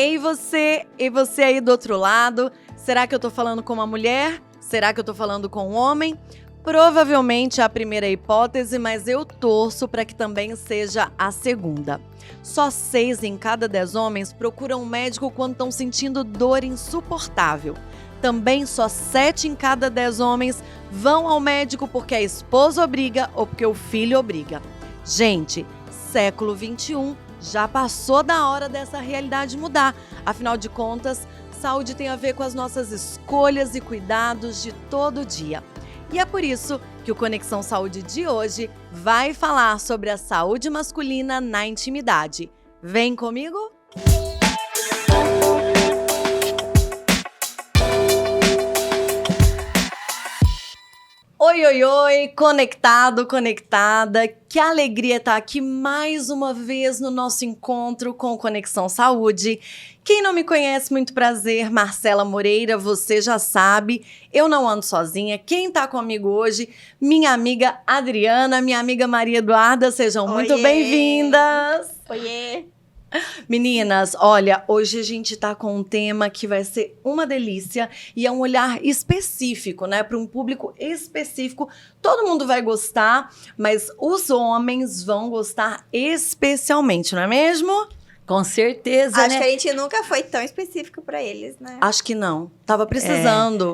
Ei você aí do outro lado, será que eu tô falando com uma mulher? Será que eu tô falando com um homem? Provavelmente é a primeira hipótese, mas eu torço para que também seja a segunda. Só 6 em cada 10 homens procuram um médico quando estão sentindo dor insuportável. Também só 7 em cada 10 homens vão ao médico porque a esposa obriga ou porque o filho obriga. Gente, século XXI já passou da hora dessa realidade mudar. Afinal de contas, saúde tem a ver com as nossas escolhas e cuidados de todo dia. E é por isso que o Conexão Saúde de hoje vai falar sobre a saúde masculina na intimidade. Vem comigo? Oi, conectado, conectada. Que alegria estar aqui mais uma vez no nosso encontro com Conexão Saúde. Quem não me conhece, muito prazer, Marcela Moreira, você já sabe, eu não ando sozinha. Quem está comigo hoje, minha amiga Adriana, minha amiga Maria Eduarda, sejam muito bem-vindas. Oiê! Meninas, olha, hoje a gente tá com um tema que vai ser uma delícia e é um olhar específico, né? Para um público específico. Todo mundo vai gostar, mas os homens vão gostar especialmente, não é mesmo? Com certeza, Acho que a gente nunca foi tão específico para eles, né? Acho que não. Tava precisando.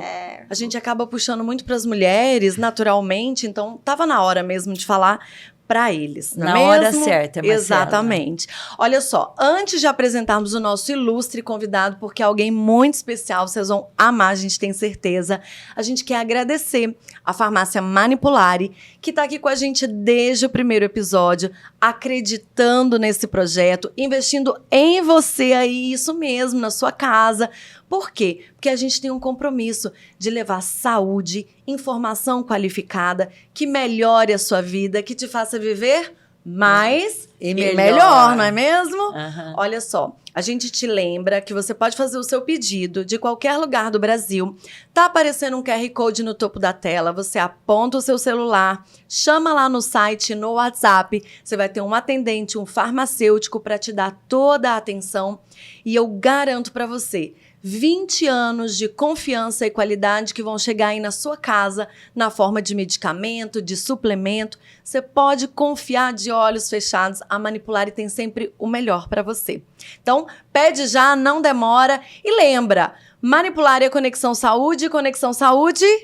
A gente acaba puxando muito para as mulheres, naturalmente, então tava na hora mesmo de falar para eles, não é mesmo? Na hora certa, Marcela. Exatamente. Olha só, antes de apresentarmos o nosso ilustre convidado, porque é alguém muito especial, vocês vão amar, a gente tem certeza, a gente quer agradecer a farmácia Manipulare, que está aqui com a gente desde o primeiro episódio, acreditando nesse projeto, investindo em você aí, isso mesmo, na sua casa. Por quê? Porque a gente tem um compromisso de levar saúde, informação qualificada, que melhore a sua vida, que te faça viver mais e melhor, não é mesmo? Uhum. Olha só, a gente te lembra que você pode fazer o seu pedido de qualquer lugar do Brasil. Tá aparecendo um QR Code no topo da tela, você aponta o seu celular, chama lá no site, no WhatsApp, você vai ter um atendente, um farmacêutico para te dar toda a atenção e eu garanto para você 20 anos de confiança e qualidade que vão chegar aí na sua casa na forma de medicamento, de suplemento. Você pode confiar de olhos fechados. A Manipulare tem sempre o melhor para você. Então, pede já, não demora. E lembra, Manipulare é Conexão Saúde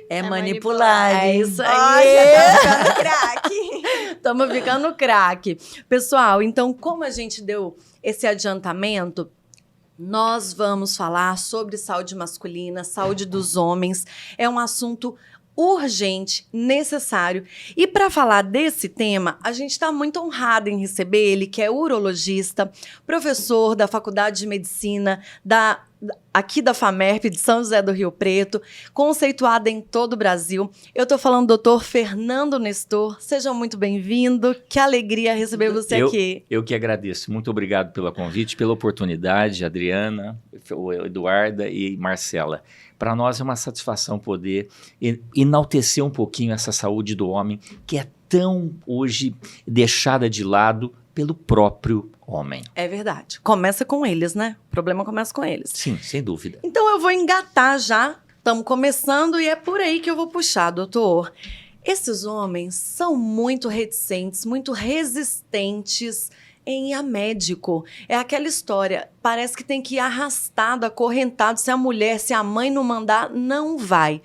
é Manipulare. É isso aí. Olha, tá ficando craque. Estamos ficando craque. Pessoal, então, como a gente deu esse adiantamento, nós vamos falar sobre saúde masculina, saúde dos homens. É um assunto urgente, necessário. E para falar desse tema, a gente está muito honrado em receber ele, que é urologista, professor da Faculdade de Medicina aqui da FAMERP de São José do Rio Preto, conceituada em todo o Brasil. Eu estou falando do Dr. Fernando Nestor. Seja muito bem-vindo. Que alegria receber você aqui. Eu que agradeço. Muito obrigado pelo convite, pela oportunidade, Adriana, Eduarda e Marcela. Para nós é uma satisfação poder enaltecer um pouquinho essa saúde do homem, que é tão hoje deixada de lado pelo próprio homem. É verdade. Começa com eles, né? O problema começa com eles. Sim, sem dúvida. Então eu vou engatar já. Estamos começando e é por aí que eu vou puxar, doutor. Esses homens são muito reticentes, muito resistentes em ir a médico. É aquela história, parece que tem que ir arrastado, acorrentado. Se a mulher, se a mãe não mandar, não vai.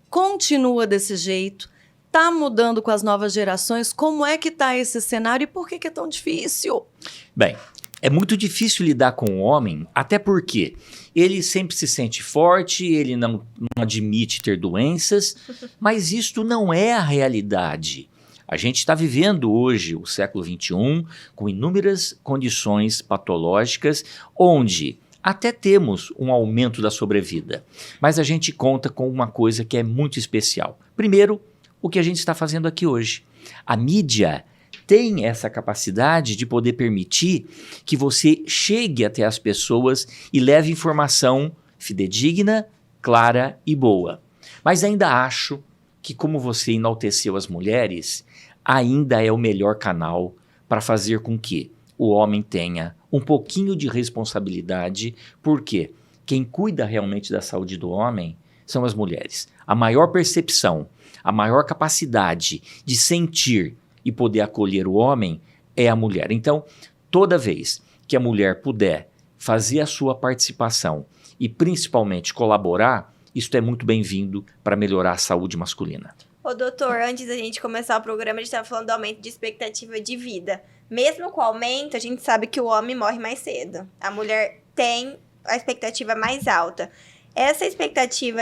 Continua desse jeito. Tá mudando com as novas gerações? Como é que tá esse cenário e por que é tão difícil? Bem, é muito difícil lidar com o homem, até porque ele sempre se sente forte, ele não admite ter doenças, mas isto não é a realidade. A gente está vivendo hoje, o século XXI, com inúmeras condições patológicas, onde até temos um aumento da sobrevida, mas a gente conta com uma coisa que é muito especial. Primeiro, o que a gente está fazendo aqui hoje. A mídia tem essa capacidade de poder permitir que você chegue até as pessoas e leve informação fidedigna, clara e boa. Mas ainda acho que, como você enalteceu as mulheres, ainda é o melhor canal para fazer com que o homem tenha um pouquinho de responsabilidade, porque quem cuida realmente da saúde do homem são as mulheres. A maior percepção, a maior capacidade de sentir e poder acolher o homem é a mulher. Então, toda vez que a mulher puder fazer a sua participação e principalmente colaborar, isso é muito bem-vindo para melhorar a saúde masculina. Ô, doutor, antes da gente começar o programa, a gente estava falando do aumento de expectativa de vida. Mesmo com o aumento, a gente sabe que o homem morre mais cedo. A mulher tem a expectativa mais alta. Essa expectativa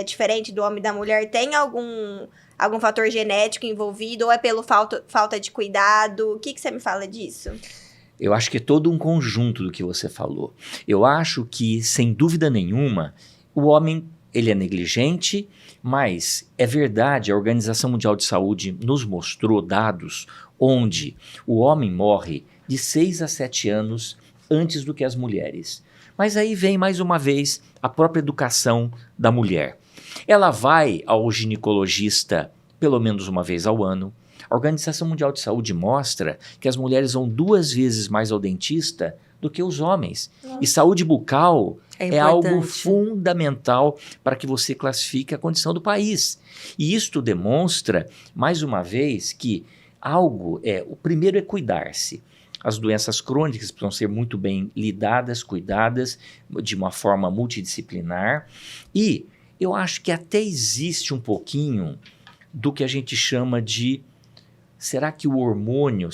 diferente do homem e da mulher tem algum fator genético envolvido ou é pelo falta de cuidado? O que você me fala disso? Eu acho que é todo um conjunto do que você falou. Eu acho que, sem dúvida nenhuma, o homem ele é negligente, mas é verdade, a Organização Mundial de Saúde nos mostrou dados onde o homem morre de 6 a 7 anos antes do que as mulheres. Mas aí vem, mais uma vez, a própria educação da mulher. Ela vai ao ginecologista pelo menos uma vez ao ano. A Organização Mundial de Saúde mostra que as mulheres vão 2 vezes mais ao dentista do que os homens. E saúde bucal é algo fundamental para que você classifique a condição do país. E isto demonstra, mais uma vez, que o primeiro é cuidar-se. As doenças crônicas precisam ser muito bem lidadas, cuidadas, de uma forma multidisciplinar. E eu acho que até existe um pouquinho do que a gente chama de... Será que o hormônio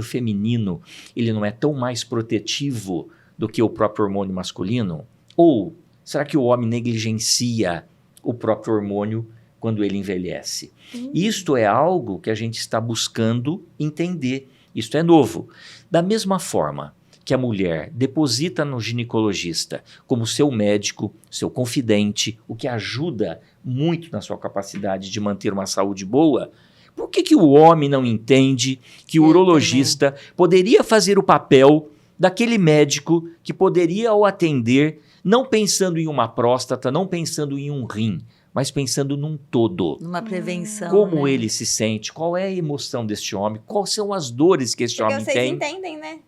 feminino, ele não é tão mais protetivo do que o próprio hormônio masculino? Ou será que o homem negligencia o próprio hormônio quando ele envelhece? Isto é algo que a gente está buscando entender. Isto é novo. Da mesma forma que a mulher deposita no ginecologista como seu médico, seu confidente, o que ajuda muito na sua capacidade de manter uma saúde boa, por que o homem não entende que o urologista poderia fazer o papel daquele médico que poderia o atender, não pensando em uma próstata, não pensando em um rim, mas pensando num todo. Numa prevenção. Como ele se sente, qual é a emoção deste homem, quais são as dores que este homem vocês tem. entendem, né?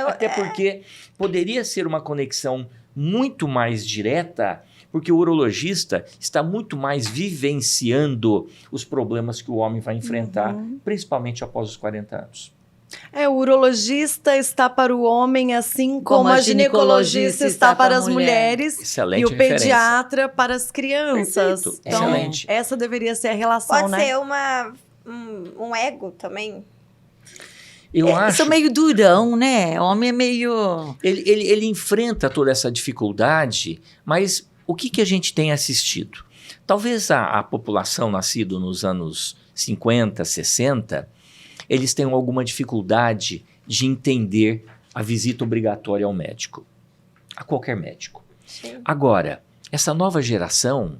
Até porque poderia ser uma conexão muito mais direta, porque o urologista está muito mais vivenciando os problemas que o homem vai enfrentar, principalmente após os 40 anos. O urologista está para o homem, assim como a ginecologista está para as mulheres. Excelente e o referência. Pediatra para as crianças. Perfeito. Então, Excelente. essa deveria ser a relação, Pode né? ser um ego também. Eu acho... São meio durão, né? O homem é meio... Ele enfrenta toda essa dificuldade, mas o que a gente tem assistido? Talvez a população nascida nos anos 50, 60, eles tenham alguma dificuldade de entender a visita obrigatória ao médico, a qualquer médico. Sim. Agora, essa nova geração,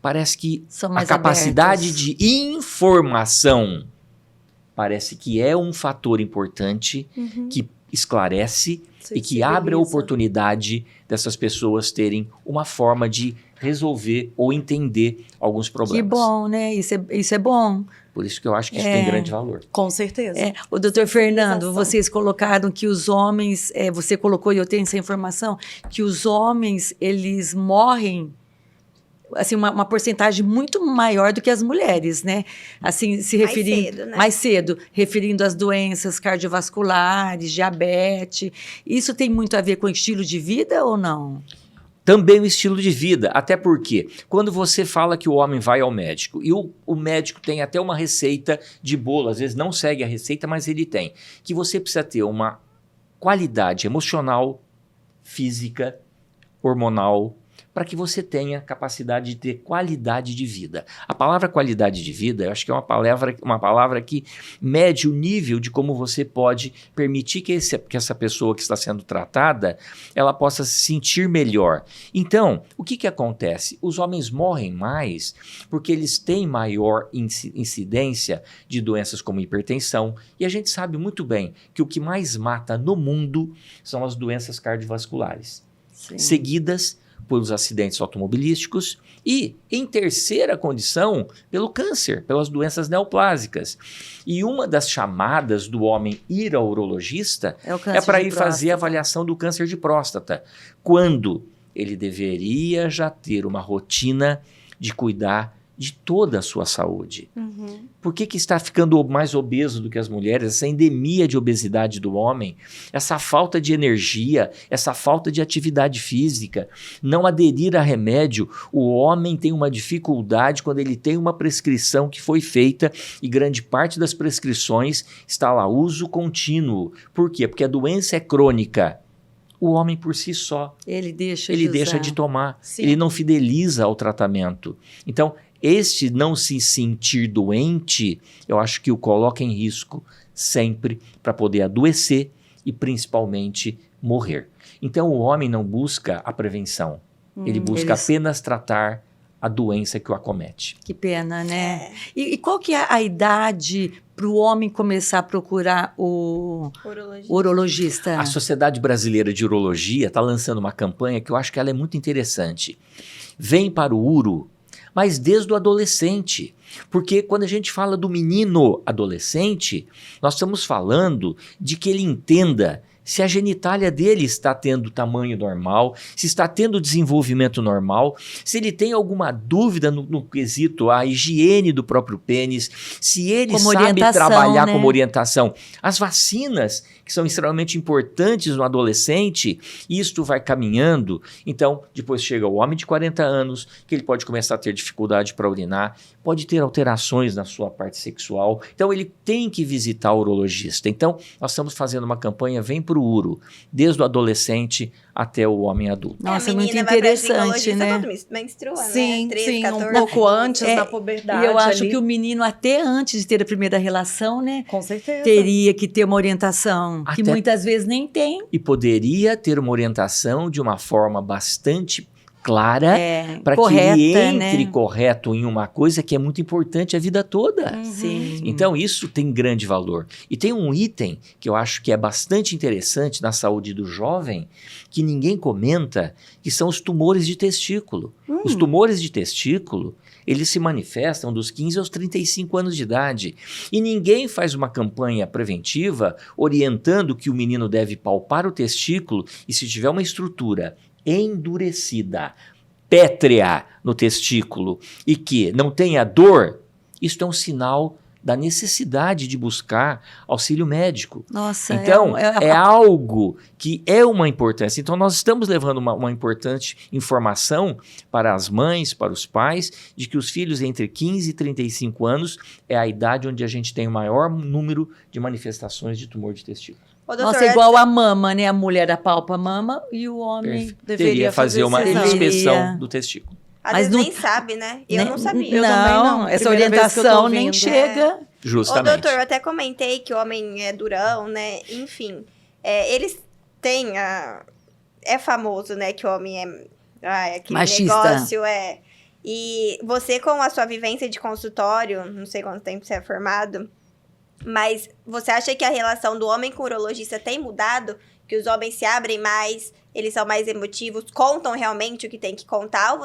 parece que São a mais capacidade abertas. de informação parece que é um fator importante que esclarece e que abre a oportunidade dessas pessoas terem uma forma de resolver ou entender alguns problemas. Que bom, né? Isso é bom. Por isso que eu acho que isso tem grande valor. Com certeza. O doutor Fernando, Civilização. vocês colocaram que os homens, você colocou e eu tenho essa informação, que os homens, eles morrem, assim, uma porcentagem muito maior do que as mulheres, né? Assim, se referindo... cedo, né? Mais cedo, referindo às doenças cardiovasculares, diabetes. Isso tem muito a ver com o estilo de vida ou não? Também o estilo de vida, até porque quando você fala que o homem vai ao médico e o médico tem até uma receita de bolo, às vezes não segue a receita, mas ele tem, que você precisa ter uma qualidade emocional, física, hormonal, para que você tenha capacidade de ter qualidade de vida. A palavra qualidade de vida, eu acho que é uma palavra que mede o nível de como você pode permitir que essa pessoa que está sendo tratada, ela possa se sentir melhor. Então, o que acontece? Os homens morrem mais porque eles têm maior incidência de doenças como hipertensão, e a gente sabe muito bem que o que mais mata no mundo são as doenças cardiovasculares, Sim. seguidas pelos acidentes automobilísticos e, em terceira condição, pelo câncer, pelas doenças neoplásicas. E uma das chamadas do homem ir ao urologista é para ir fazer a avaliação do câncer de próstata, quando ele deveria já ter uma rotina de cuidar de toda a sua saúde. Por que está ficando mais obeso do que as mulheres? Essa endemia de obesidade do homem, essa falta de energia, essa falta de atividade física, não aderir a remédio. O homem tem uma dificuldade quando ele tem uma prescrição que foi feita e grande parte das prescrições está lá, uso contínuo. Por quê? Porque a doença é crônica. O homem por si só, ele deixa de tomar, ele não fideliza ao tratamento. Então, este não se sentir doente, eu acho que o coloca em risco sempre para poder adoecer e principalmente morrer. Então o homem não busca a prevenção, ele busca apenas tratar a doença que o acomete. Que pena, né? E qual que é a idade para o homem começar a procurar o urologista? A Sociedade Brasileira de Urologia está lançando uma campanha que eu acho que ela é muito interessante. Vem para o uro, mas desde o adolescente. Porque quando a gente fala do menino adolescente, nós estamos falando de que ele entenda se a genitália dele está tendo tamanho normal, se está tendo desenvolvimento normal, se ele tem alguma dúvida no quesito a higiene do próprio pênis, se ele sabe trabalhar como orientação. As vacinas, que são extremamente importantes no adolescente, isto vai caminhando. Então, depois chega o homem de 40 anos, que ele pode começar a ter dificuldade para urinar, pode ter alterações na sua parte sexual. Então, ele tem que visitar o urologista. Então, nós estamos fazendo uma campanha Vem pro Uro, desde o adolescente até o homem adulto. Nossa, é muito interessante, né? Menstrua, sim, né? 13, sim, 14, um pouco antes da puberdade. E eu acho que o menino, até antes de ter a primeira relação, né? Com certeza. Teria que ter uma orientação, que muitas vezes nem tem. E poderia ter uma orientação de uma forma bastante clara, para que ele entre correto em uma coisa que é muito importante a vida toda. Sim. Então isso tem grande valor. E tem um item que eu acho que é bastante interessante na saúde do jovem, que ninguém comenta, que são os tumores de testículo. Os tumores de testículo, eles se manifestam dos 15 aos 35 anos de idade. E ninguém faz uma campanha preventiva orientando que o menino deve palpar o testículo e, se tiver uma estrutura endurecida, pétrea no testículo e que não tenha dor, isto é um sinal da necessidade de buscar auxílio médico. Nossa, então, é algo que é uma importância. Então, nós estamos levando uma importante informação para as mães, para os pais, de que os filhos entre 15 e 35 anos é a idade onde a gente tem o maior número de manifestações de tumor de testículo. Nossa, igual a mama, né? A mulher apalpa a mama e o homem deveria fazer uma inspeção do testículo. Às vezes nem sabe, né? Eu não sabia. Eu também não. Essa orientação nem chega. Justamente. Ô, doutor, eu até comentei que o homem é durão, né? Enfim, eles têm é famoso, né? Que o homem é aquele machista. Negócio, E você, com a sua vivência de consultório, não sei quanto tempo você é formado, mas você acha que a relação do homem com o urologista tem mudado? Que os homens se abrem mais, eles são mais emotivos, contam realmente o que tem que contar? Ou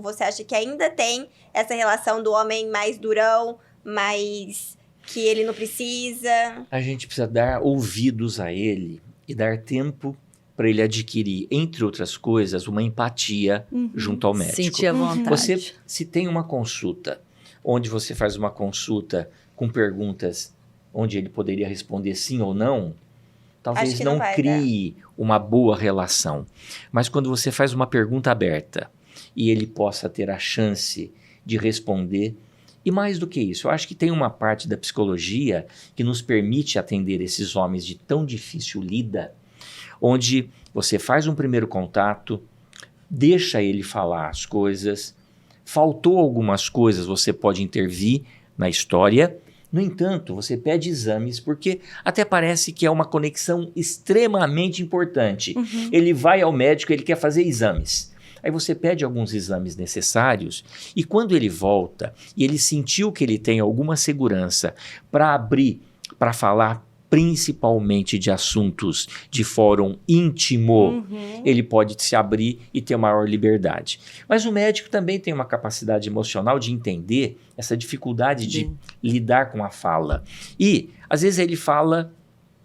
você acha que ainda tem essa relação do homem mais durão, mais que ele não precisa? A gente precisa dar ouvidos a ele e dar tempo para ele adquirir, entre outras coisas, uma empatia junto ao médico. Sentir a vontade. Você, se tem uma consulta, onde você faz uma consulta com perguntas onde ele poderia responder sim ou não, talvez não crie uma boa relação. Mas quando você faz uma pergunta aberta e ele possa ter a chance de responder, e mais do que isso, eu acho que tem uma parte da psicologia que nos permite atender esses homens de tão difícil lida, onde você faz um primeiro contato, deixa ele falar as coisas, faltou algumas coisas, você pode intervir na história. No entanto, você pede exames, porque até parece que é uma conexão extremamente importante. Ele vai ao médico, ele quer fazer exames. Aí você pede alguns exames necessários e quando ele volta e ele sentiu que ele tem alguma segurança para abrir, para falar principalmente de assuntos de fórum íntimo, ele pode se abrir e ter maior liberdade. Mas o médico também tem uma capacidade emocional de entender essa dificuldade de lidar com a fala. E, às vezes, ele fala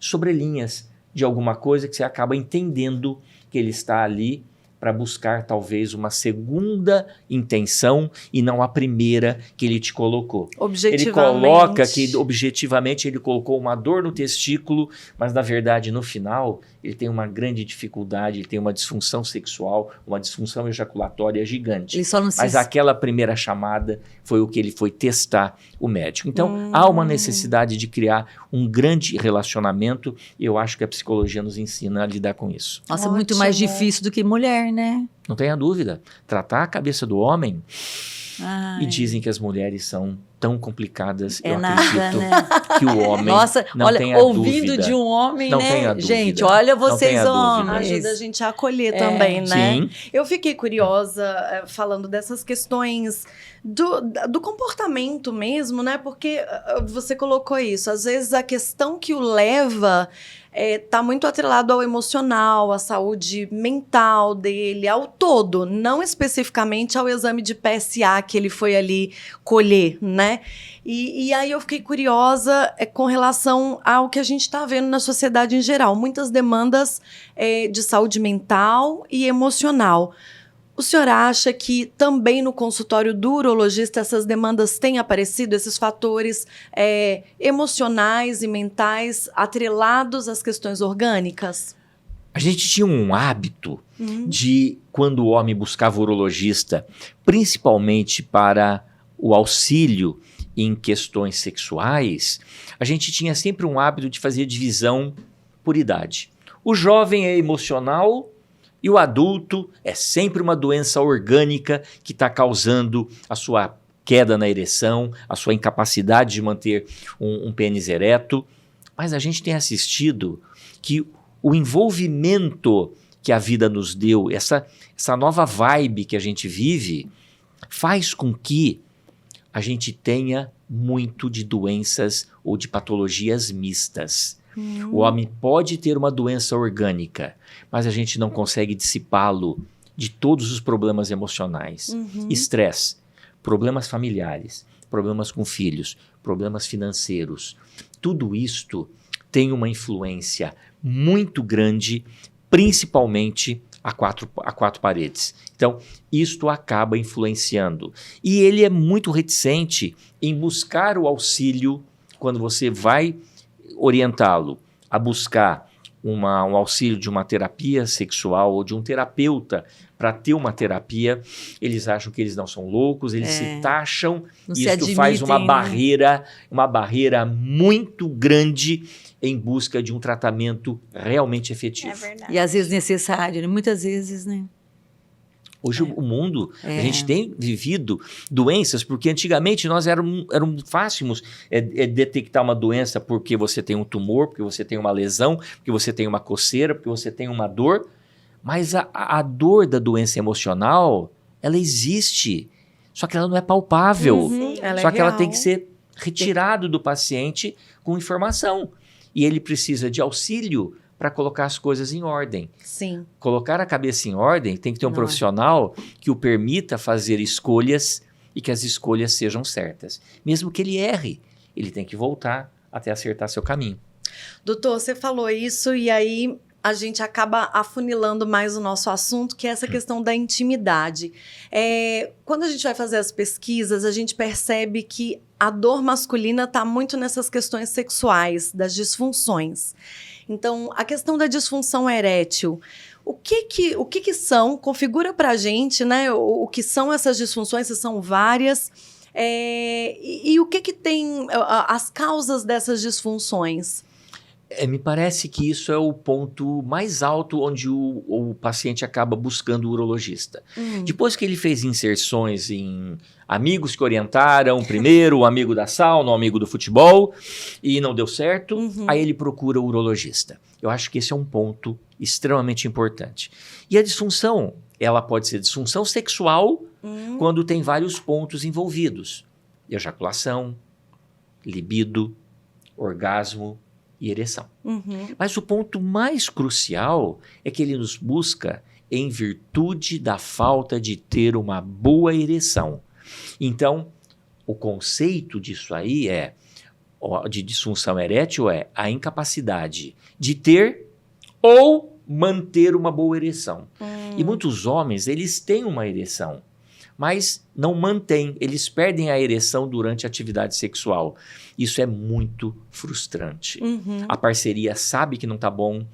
sobre linhas de alguma coisa que você acaba entendendo que ele está ali para buscar talvez uma segunda intenção e não a primeira que ele te colocou. Objetivamente. Ele coloca que objetivamente ele colocou uma dor no testículo, mas na verdade no final ele tem uma grande dificuldade, ele tem uma disfunção sexual, uma disfunção ejaculatória gigante. Ele só não Mas aquela primeira chamada foi o que ele foi testar o médico. Então há uma necessidade de criar um grande relacionamento e eu acho que a psicologia nos ensina a lidar com isso. Nossa, muito mais Ótimo. difícil do que mulher, né? Não tenha dúvida. Tratar a cabeça do homem Ai, e dizem que as mulheres são tão complicadas. é Eu nada, acredito né? que o homem Nossa, não olha, tenha ouvindo dúvida. de um homem, Não né? tenha dúvida. Gente, olha Não vocês tenha dúvida. homens. Ajuda a gente a acolher também, né? Sim. Eu fiquei curiosa falando dessas questões do comportamento mesmo, né? Porque você colocou isso. Às vezes a questão que o leva tá muito atrelado ao emocional, à saúde mental dele, ao todo, não especificamente ao exame de PSA que ele foi ali colher, né? E aí eu fiquei curiosa com relação ao que a gente está vendo na sociedade em geral. Muitas demandas de saúde mental e emocional. O senhor acha que também no consultório do urologista essas demandas têm aparecido, esses fatores emocionais e mentais atrelados às questões orgânicas? A gente tinha um hábito de, quando o homem buscava o urologista, principalmente para o auxílio em questões sexuais, a gente tinha sempre um hábito de fazer divisão por idade. O jovem é emocional e o adulto é sempre uma doença orgânica que está causando a sua queda na ereção, a sua incapacidade de manter um pênis ereto. Mas a gente tem assistido que o envolvimento que a vida nos deu, essa nova vibe que a gente vive, faz com que a gente tenha muito de doenças ou de patologias mistas. O homem pode ter uma doença orgânica, mas a gente não consegue dissipá-lo de todos os problemas emocionais. Estresse, problemas familiares, problemas com filhos, problemas financeiros. Tudo isto tem uma influência muito grande, principalmente a quatro paredes. Então, isto acaba influenciando. E ele é muito reticente em buscar o auxílio quando você vai orientá-lo a buscar um auxílio de uma terapia sexual ou de um terapeuta para ter uma terapia. Eles acham que eles não são loucos, eles se taxam, e isso faz uma barreira muito grande em busca de um tratamento realmente efetivo. É verdade. E às vezes necessário, né? Muitas vezes, né? Hoje o mundo, a gente tem vivido doenças, porque antigamente nós éramos fácil detectar uma doença porque você tem um tumor, porque você tem uma lesão, porque você tem uma coceira, porque você tem uma dor, mas a dor da doença emocional, ela existe, só que ela não é palpável, só que ela tem que ser retirada do paciente com informação, e ele precisa de auxílio para colocar as coisas em ordem. Sim. Colocar a cabeça em ordem tem que ter um profissional que o permita fazer escolhas e que as escolhas sejam certas. Mesmo que ele erre, ele tem que voltar até acertar seu caminho. Doutor, você falou isso e aí a gente acaba afunilando mais o nosso assunto, que é essa questão da intimidade. Quando a gente vai fazer as pesquisas, a gente percebe que a dor masculina está muito nessas questões sexuais, das disfunções. Então, a questão da disfunção erétil, o que são? Configura pra gente, né? O que são essas disfunções, se são várias, e o que tem as causas dessas disfunções? Me parece que isso é o ponto mais alto onde o paciente acaba buscando o urologista. Depois que ele fez inserções em amigos que orientaram, primeiro o amigo da sauna, o amigo do futebol, e não deu certo, aí ele procura o urologista. Eu acho que esse é um ponto extremamente importante. E a disfunção, ela pode ser disfunção sexual quando tem vários pontos envolvidos. Ejaculação, libido, orgasmo, e ereção. Uhum. Mas o ponto mais crucial é que ele nos busca em virtude da falta de ter uma boa ereção. Então, o conceito disso aí de disfunção erétil é a incapacidade de ter ou manter uma boa ereção. E muitos homens, eles têm uma ereção, mas não mantêm, eles perdem a ereção durante a atividade sexual. Isso é muito frustrante. Uhum. A parceria sabe que não está bom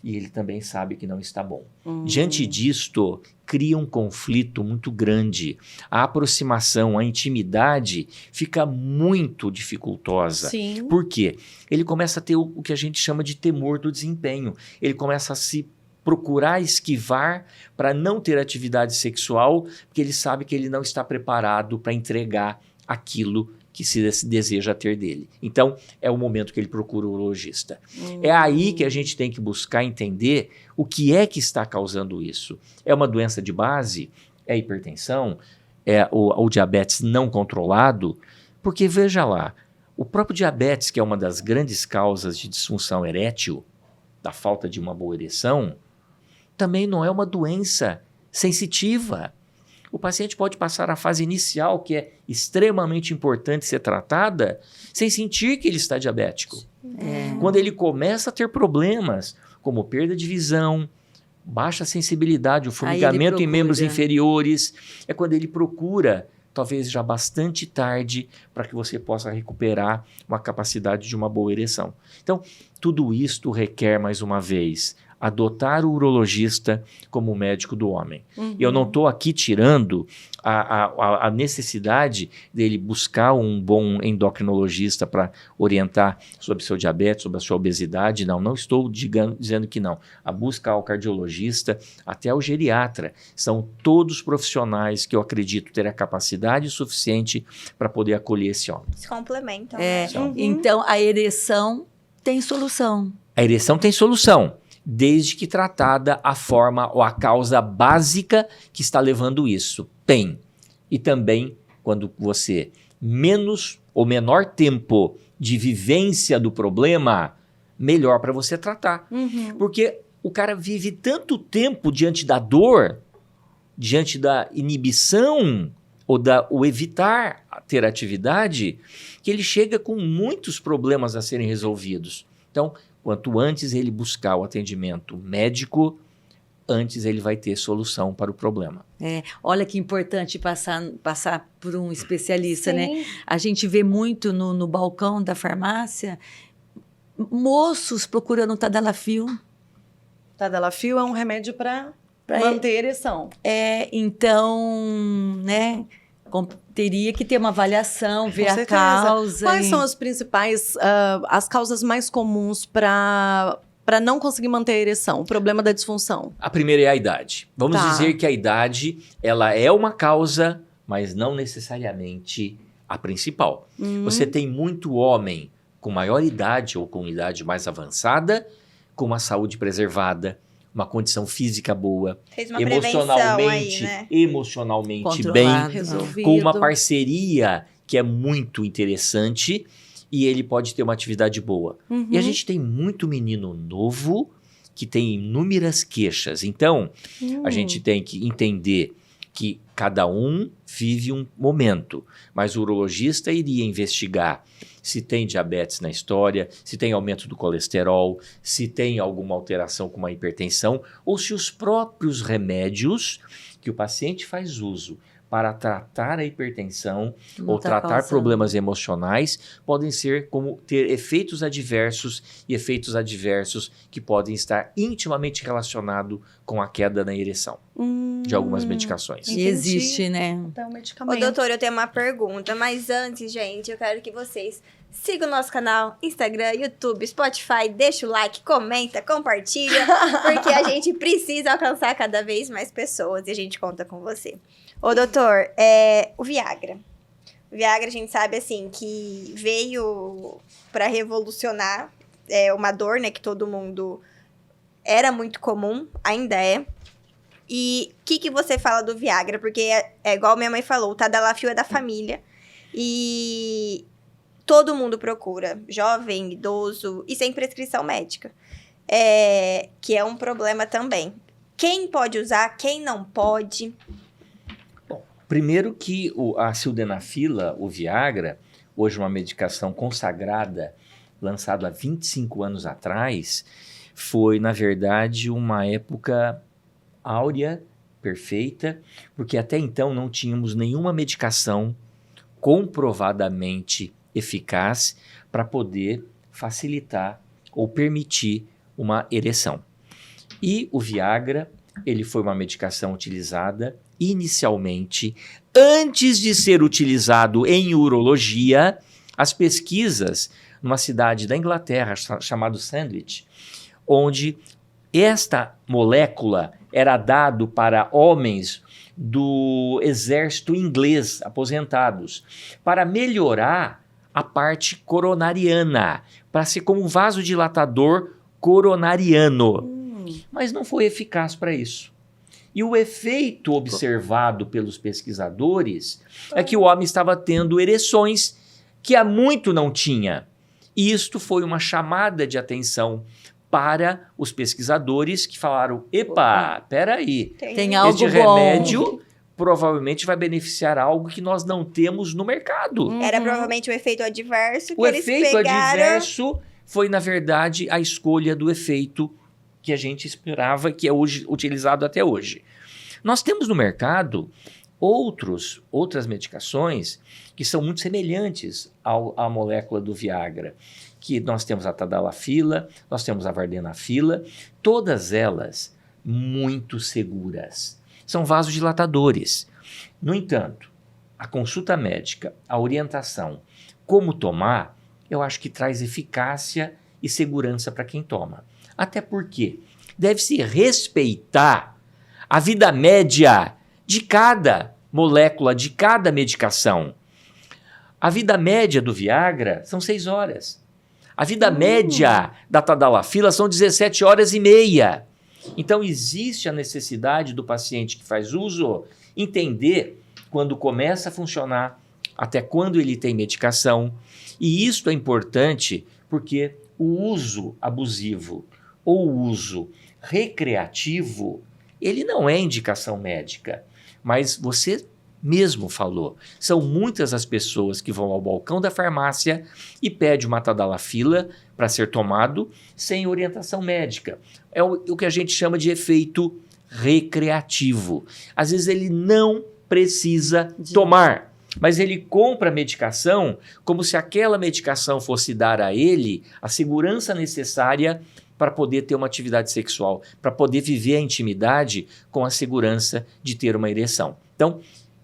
e ele também sabe que não está bom. Diante disto, cria um conflito muito grande. A aproximação, a intimidade fica muito dificultosa. Sim. Por quê? Ele começa a ter o que a gente chama de temor do desempenho. Ele começa a se procurar esquivar para não ter atividade sexual, porque ele sabe que ele não está preparado para entregar aquilo que se deseja ter dele. Então, é o momento que ele procura o urologista. É aí que a gente tem que buscar entender o que é que está causando isso. É uma doença de base? É hipertensão? É o diabetes não controlado? Porque, veja lá, o próprio diabetes, que é uma das grandes causas de disfunção erétil, da falta de uma boa ereção, também não é uma doença sensitiva. O paciente pode passar a fase inicial, que é extremamente importante ser tratada, sem sentir que ele está diabético. Quando ele começa a ter problemas, como perda de visão, baixa sensibilidade, o formigamento em membros inferiores, é quando ele procura, talvez já bastante tarde, para que você possa recuperar uma capacidade de uma boa ereção. Então, tudo isto requer, mais uma vez, adotar o urologista como médico do homem. E eu não estou aqui tirando a necessidade dele buscar um bom endocrinologista para orientar sobre seu diabetes, sobre a sua obesidade. Não estou dizendo que não. A busca ao cardiologista, até ao geriatra, são todos profissionais que eu acredito ter a capacidade suficiente para poder acolher esse homem. Se complementam. Então, a ereção tem solução. A ereção tem solução, desde que tratada a forma ou a causa básica que está levando isso. Tem. E também, quando você menos ou menor tempo de vivência do problema, melhor para você tratar. Porque o cara vive tanto tempo diante da dor, diante da inibição ou o evitar ter atividade, que ele chega com muitos problemas a serem resolvidos. Então, quanto antes ele buscar o atendimento médico, antes ele vai ter solução para o problema. Olha que importante passar por um especialista, né? A gente vê muito no balcão da farmácia moços procurando Tadalafil. Tadalafil é um remédio para manter a ereção. Então, né? Teria que ter uma avaliação, ver a causa. Quais são as principais, as causas mais comuns para não conseguir manter a ereção, o problema da disfunção? A primeira é a idade. Vamos dizer que a idade, ela é uma causa, mas não necessariamente a principal. Você tem muito homem com maior idade ou com idade mais avançada, com uma saúde preservada, uma condição física boa, fez uma emocionalmente, aí, né? Emocionalmente bem, resolvido, com uma parceria que é muito interessante e ele pode ter uma atividade boa. E a gente tem muito menino novo que tem inúmeras queixas. Então, a gente tem que entender que cada um vive um momento, mas o urologista iria investigar se tem diabetes na história, se tem aumento do colesterol, se tem alguma alteração com uma hipertensão, ou se os próprios remédios que o paciente faz uso para tratar a hipertensão ou tratar problemas emocionais podem ser como ter efeitos adversos e efeitos adversos que podem estar intimamente relacionados com a queda na ereção de algumas medicações. E existe, né? Então, medicamento. Ô, doutor, eu tenho uma pergunta, mas antes, gente, eu quero que vocês sigam o nosso canal, Instagram, YouTube, Spotify, deixa o like, comenta, compartilha, porque a gente precisa alcançar cada vez mais pessoas e a gente conta com você. Ô, doutor, o Viagra. O Viagra, a gente sabe, assim, que veio para revolucionar uma dor, né, que todo mundo era muito comum, ainda é. E o que você fala do Viagra? Porque é igual minha mãe falou, o Tadalafil é da família. E todo mundo procura, jovem, idoso, e sem prescrição médica, que é um problema também. Quem pode usar, quem não pode? Primeiro que a sildenafila, o Viagra, hoje uma medicação consagrada, lançado há 25 anos atrás, foi, na verdade, uma época áurea, perfeita, porque até então não tínhamos nenhuma medicação comprovadamente eficaz para poder facilitar ou permitir uma ereção. E o Viagra, ele foi uma medicação utilizada inicialmente, antes de ser utilizado em urologia. As pesquisas numa cidade da Inglaterra chamada Sandwich, onde esta molécula era dado para homens do exército inglês aposentados para melhorar a parte coronariana, para ser como um vasodilatador coronariano. Mas não foi eficaz para isso. E o efeito observado pelos pesquisadores é que o homem estava tendo ereções que há muito não tinha. E isto foi uma chamada de atenção para os pesquisadores que falaram: epa, peraí, Tem algo este bom. remédio provavelmente vai beneficiar algo que nós não temos no mercado. Era provavelmente o efeito adverso que O eles efeito pegaram. adverso foi, na verdade, a escolha do efeito que a gente esperava, que é hoje utilizado até hoje. Nós temos no mercado outras medicações que são muito semelhantes à molécula do Viagra, que nós temos a tadalafila, nós temos a vardenafila, todas elas muito seguras. São vasodilatadores. No entanto, a consulta médica, a orientação, como tomar, eu acho que traz eficácia e segurança para quem toma. Até porque deve-se respeitar a vida média de cada molécula, de cada medicação. A vida média do Viagra são 6 horas. A vida média da tadalafila são 17 horas e meia. Então, existe a necessidade do paciente que faz uso entender quando começa a funcionar, até quando ele tem medicação. E isso é importante porque o uso abusivo ou o uso recreativo, ele não é indicação médica. Mas você mesmo falou, são muitas as pessoas que vão ao balcão da farmácia e pedem uma tadalafila para ser tomado sem orientação médica. É o que a gente chama de efeito recreativo. Às vezes ele não precisa tomar, mas ele compra a medicação como se aquela medicação fosse dar a ele a segurança necessária para poder ter uma atividade sexual, para poder viver a intimidade com a segurança de ter uma ereção. Então,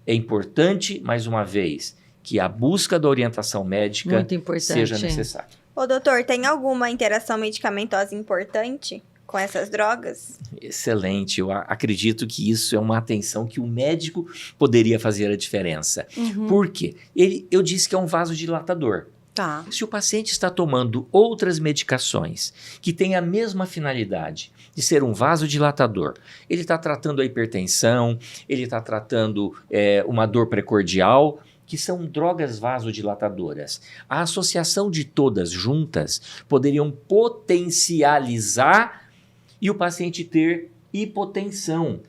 é importante, mais uma vez, que a busca da orientação médica Muito importante, seja necessária. Ô, doutor, tem alguma interação medicamentosa importante com essas drogas? Excelente, eu acredito que isso é uma atenção que o médico poderia fazer a diferença. Por quê? Eu disse que é um vasodilatador. Tá. Se o paciente está tomando outras medicações que têm a mesma finalidade de ser um vasodilatador, ele está tratando a hipertensão, ele está tratando uma dor precordial, que são drogas vasodilatadoras. A associação de todas juntas poderiam potencializar e o paciente ter hipotensão,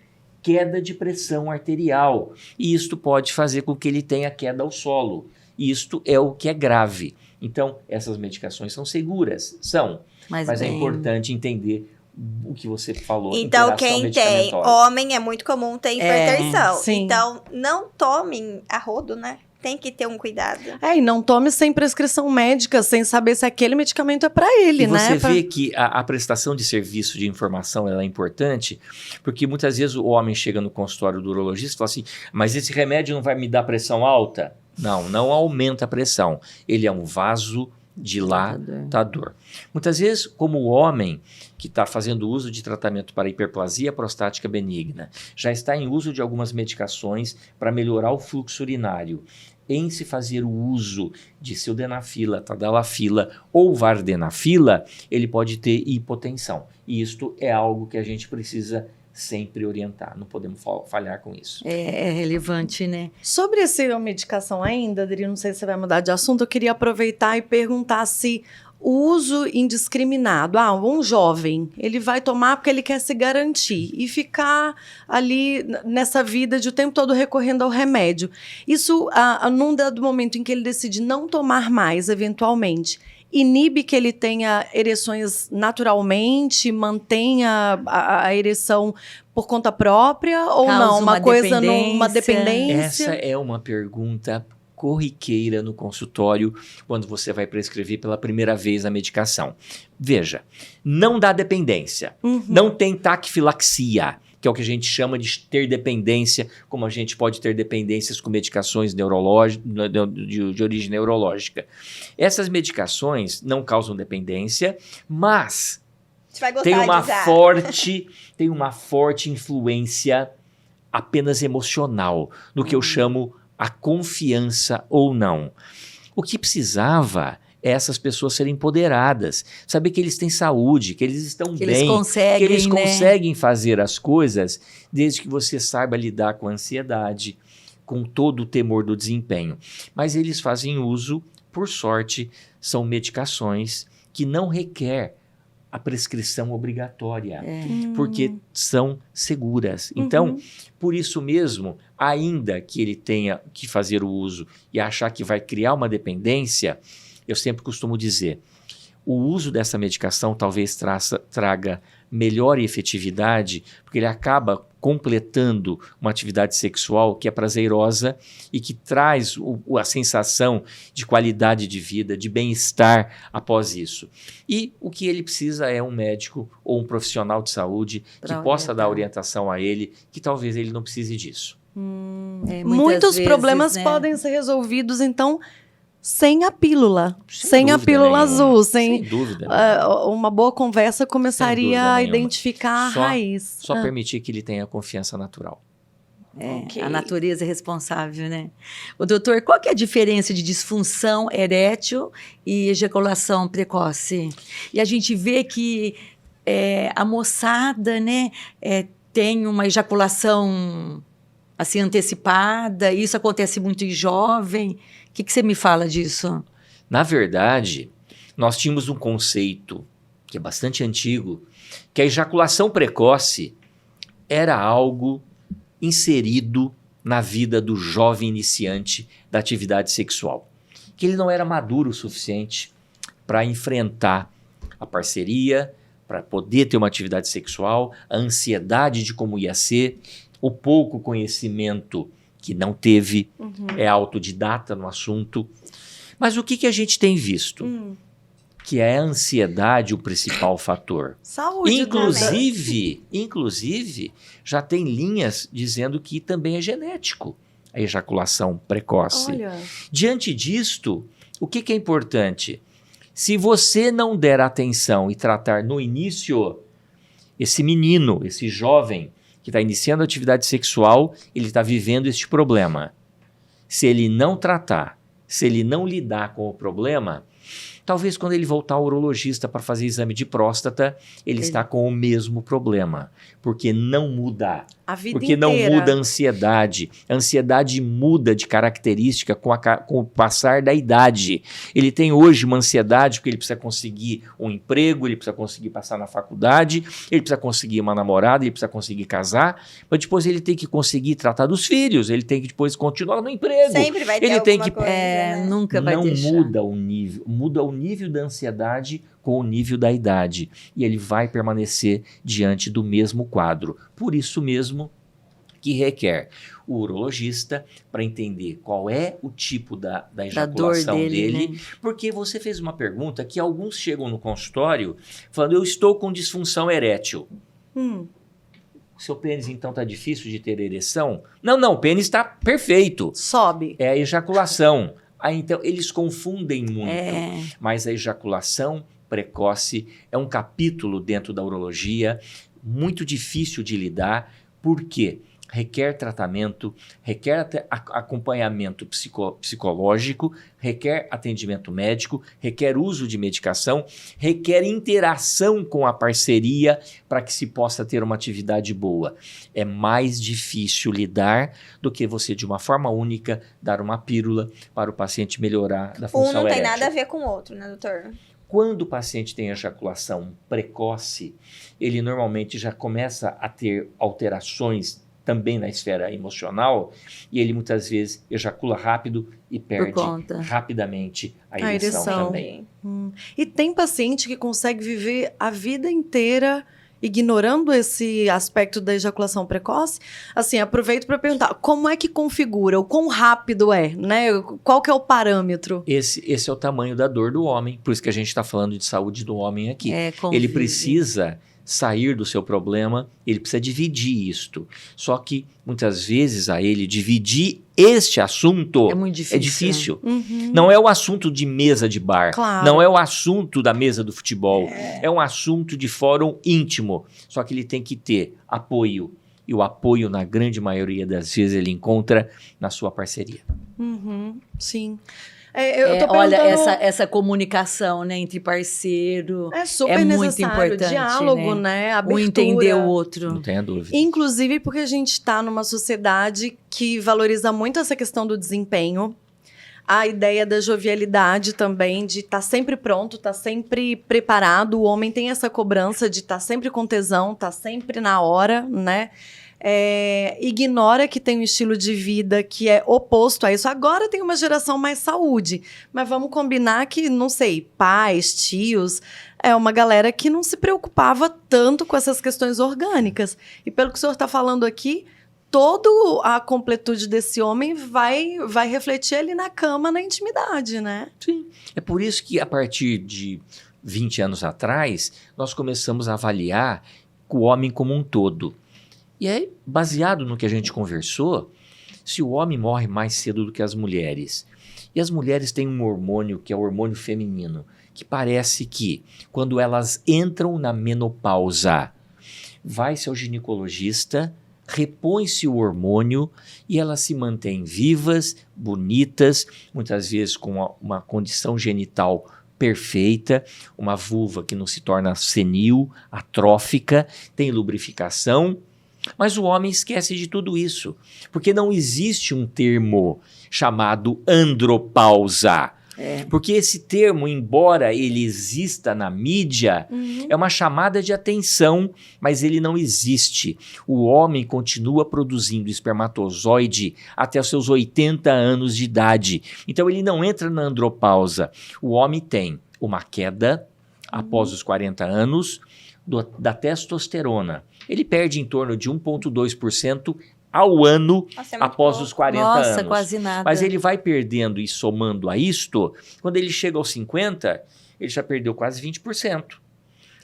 queda de pressão arterial. E isto pode fazer com que ele tenha queda ao solo. Isto é o que é grave. Então, essas medicações são seguras? São. Mas é importante entender o que você falou. Então, quem tem homem, é muito comum ter hipertensão. sim. Então, não tomem a rodo, né? Tem que ter um cuidado. E não tome sem prescrição médica, sem saber se aquele medicamento é para ele, e né? Você vê que a prestação de serviço de informação ela é importante, porque muitas vezes o homem chega no consultório do urologista e fala assim, mas esse remédio não vai me dar pressão alta? Não aumenta a pressão. Ele é um vasodilatador. Muitas vezes, como o homem que está fazendo uso de tratamento para hiperplasia prostática benigna, já está em uso de algumas medicações para melhorar o fluxo urinário, em se fazer o uso de sildenafila, tadalafila ou vardenafila, ele pode ter hipotensão. E isto é algo que a gente precisa sempre orientar. Não podemos falhar com isso. É relevante, né? Sobre essa medicação ainda, Adri, não sei se você vai mudar de assunto, eu queria aproveitar e perguntar se o uso indiscriminado, um jovem, ele vai tomar porque ele quer se garantir e ficar ali nessa vida de o tempo todo recorrendo ao remédio. Isso, num dado momento em que ele decide não tomar mais, eventualmente, inibe que ele tenha ereções naturalmente, mantenha a ereção por conta própria ou Causa não? Uma coisa, dependência. uma dependência? Essa é uma pergunta corriqueira no consultório quando você vai prescrever pela primeira vez a medicação. Veja, não dá dependência, não tem taquifilaxia, que é o que a gente chama de ter dependência, como a gente pode ter dependências com medicações de origem neurológica. Essas medicações não causam dependência, mas Você vai gostar tem de uma usar. tem uma forte influência apenas emocional, no que eu chamo a confiança ou não. O que precisava é essas pessoas serem empoderadas, saber que eles têm saúde, que eles estão Que bem, eles conseguem, que eles né? conseguem fazer as coisas, desde que você saiba lidar com a ansiedade, com todo o temor do desempenho. Mas eles fazem uso, por sorte, são medicações que não requer a prescrição obrigatória, porque são seguras. Então, por isso mesmo, ainda que ele tenha que fazer o uso e achar que vai criar uma dependência, eu sempre costumo dizer, o uso dessa medicação talvez traga melhor efetividade, porque ele acaba completando uma atividade sexual que é prazerosa e que traz a sensação de qualidade de vida, de bem-estar após isso. E o que ele precisa é um médico ou um profissional de saúde que possa dar orientação a ele, que talvez ele não precise disso. Muitos vezes, problemas né? podem ser resolvidos, então, sem a pílula. Sem a dúvida pílula nenhuma. azul. Sem dúvida nenhuma. Uma boa conversa começaria dúvida a nenhuma. identificar a raiz. Só permitir que ele tenha confiança natural. Ok. A natureza é responsável, né? O doutor, qual que é a diferença de disfunção erétil e ejaculação precoce? E a gente vê que a moçada, né, tem uma ejaculação assim antecipada, isso acontece muito em jovem. O que você me fala disso? Na verdade, nós tínhamos um conceito que é bastante antigo, que a ejaculação precoce era algo inserido na vida do jovem iniciante da atividade sexual, que ele não era maduro o suficiente para enfrentar a parceria, para poder ter uma atividade sexual, a ansiedade de como ia ser, o pouco conhecimento que não teve, é autodidata no assunto. Mas o que a gente tem visto? Que é a ansiedade o principal fator. Saúde Inclusive, já tem linhas dizendo que também é genético a ejaculação precoce. Olha. Diante disto, o que é importante? Se você não der atenção e tratar no início esse menino, esse jovem que está iniciando a atividade sexual, ele está vivendo este problema. Se ele não tratar, se ele não lidar com o problema, talvez quando ele voltar ao urologista para fazer exame de próstata, ele está com o mesmo problema, porque não muda. A vida Porque inteira. não muda a ansiedade. A ansiedade muda de característica com o passar da idade. Ele tem hoje uma ansiedade porque ele precisa conseguir um emprego, ele precisa conseguir passar na faculdade, ele precisa conseguir uma namorada, ele precisa conseguir casar, mas depois ele tem que conseguir tratar dos filhos, ele tem que depois continuar no emprego. Sempre vai ter Ele alguma tem que coisa, né? Nunca vai não deixar. muda o nível, muda o nível da ansiedade com o nível da idade, e ele vai permanecer diante do mesmo quadro. Por isso mesmo que requer o urologista para entender qual é o tipo da ejaculação dor dele, dele, porque você fez uma pergunta que alguns chegam no consultório falando, eu estou com disfunção erétil. Seu pênis então está difícil de ter ereção? Não, o pênis está perfeito. Sobe. É a ejaculação. Aí, então, eles confundem muito, mas a ejaculação precoce é um capítulo dentro da urologia muito difícil de lidar, porque requer tratamento, requer até acompanhamento psicológico, requer atendimento médico, requer uso de medicação, requer interação com a parceria para que se possa ter uma atividade boa. É mais difícil lidar do que você, de uma forma única, dar uma pílula para o paciente melhorar da função Um não tem erétil. nada a ver com o outro, né, doutor? Quando o paciente tem ejaculação precoce, ele normalmente já começa a ter alterações também na esfera emocional, e ele muitas vezes ejacula rápido e perde rapidamente a ereção também. E tem paciente que consegue viver a vida inteira ignorando esse aspecto da ejaculação precoce. Assim, aproveito para perguntar, como é que configura? O quão rápido é, né? Qual que é o parâmetro? Esse é o tamanho da dor do homem, por isso que a gente está falando de saúde do homem aqui. Ele precisa sair do seu problema, ele precisa dividir isto. Só que, muitas vezes, a ele dividir este assunto é muito difícil. É difícil. Uhum. Não é o assunto de mesa de bar, Claro. não é o assunto da mesa do futebol, é um assunto de fórum íntimo. Só que ele tem que ter apoio. E o apoio, na grande maioria das vezes, ele encontra na sua parceria. Uhum. Sim. Eu tô olha, perguntando... essa comunicação, né, entre parceiro É super muito necessário, importante, diálogo, né? Abertura. Um entender o outro. Não tenha dúvida. Inclusive porque a gente está numa sociedade que valoriza muito essa questão do desempenho, a ideia da jovialidade também, de estar sempre pronto, estar sempre preparado. O homem tem essa cobrança de estar sempre com tesão, estar sempre na hora, né? Ignora que tem um estilo de vida que é oposto a isso. Agora tem uma geração mais saúde, mas vamos combinar que, não sei, pais, tios, é uma galera que não se preocupava tanto com essas questões orgânicas. E pelo que o senhor está falando aqui, toda a completude desse homem vai refletir ali na cama, na intimidade, né? Sim. É por isso que, a partir de 20 anos atrás, nós começamos a avaliar o homem como um todo. E aí, baseado no que a gente conversou, se o homem morre mais cedo do que as mulheres, e as mulheres têm um hormônio que é o hormônio feminino, que parece que, quando elas entram na menopausa, vai-se ao ginecologista, repõe-se o hormônio e elas se mantêm vivas, bonitas, muitas vezes com uma condição genital perfeita, uma vulva que não se torna senil, atrófica, tem lubrificação. Mas o homem esquece de tudo isso, porque não existe um termo chamado andropausa. Porque esse termo, embora ele exista na mídia, é uma chamada de atenção, mas ele não existe. O homem continua produzindo espermatozoide até os seus 80 anos de idade. Então ele não entra na andropausa. O homem tem uma queda após os 40 anos da testosterona. Ele perde em torno de 1,2% ao ano após os 40 anos. Nossa, quase nada. Mas ele vai perdendo e somando a isto, quando ele chega aos 50, ele já perdeu quase 20%.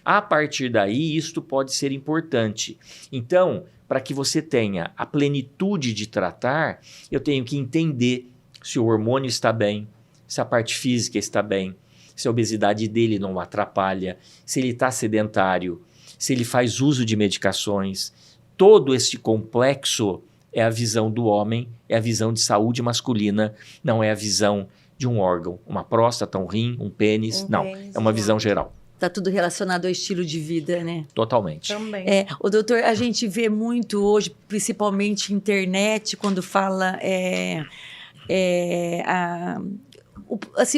A partir daí, isto pode ser importante. Então, para que você tenha a plenitude de tratar, eu tenho que entender se o hormônio está bem, se a parte física está bem, se a obesidade dele não o atrapalha, se ele está sedentário, se ele faz uso de medicações. Todo esse complexo é a visão do homem, é a visão de saúde masculina, não é a visão de um órgão, uma próstata, um rim, um pênis, não, é uma visão geral. Está tudo relacionado ao estilo de vida, né? Totalmente. Também. O doutor, a gente vê muito hoje, principalmente internet, quando fala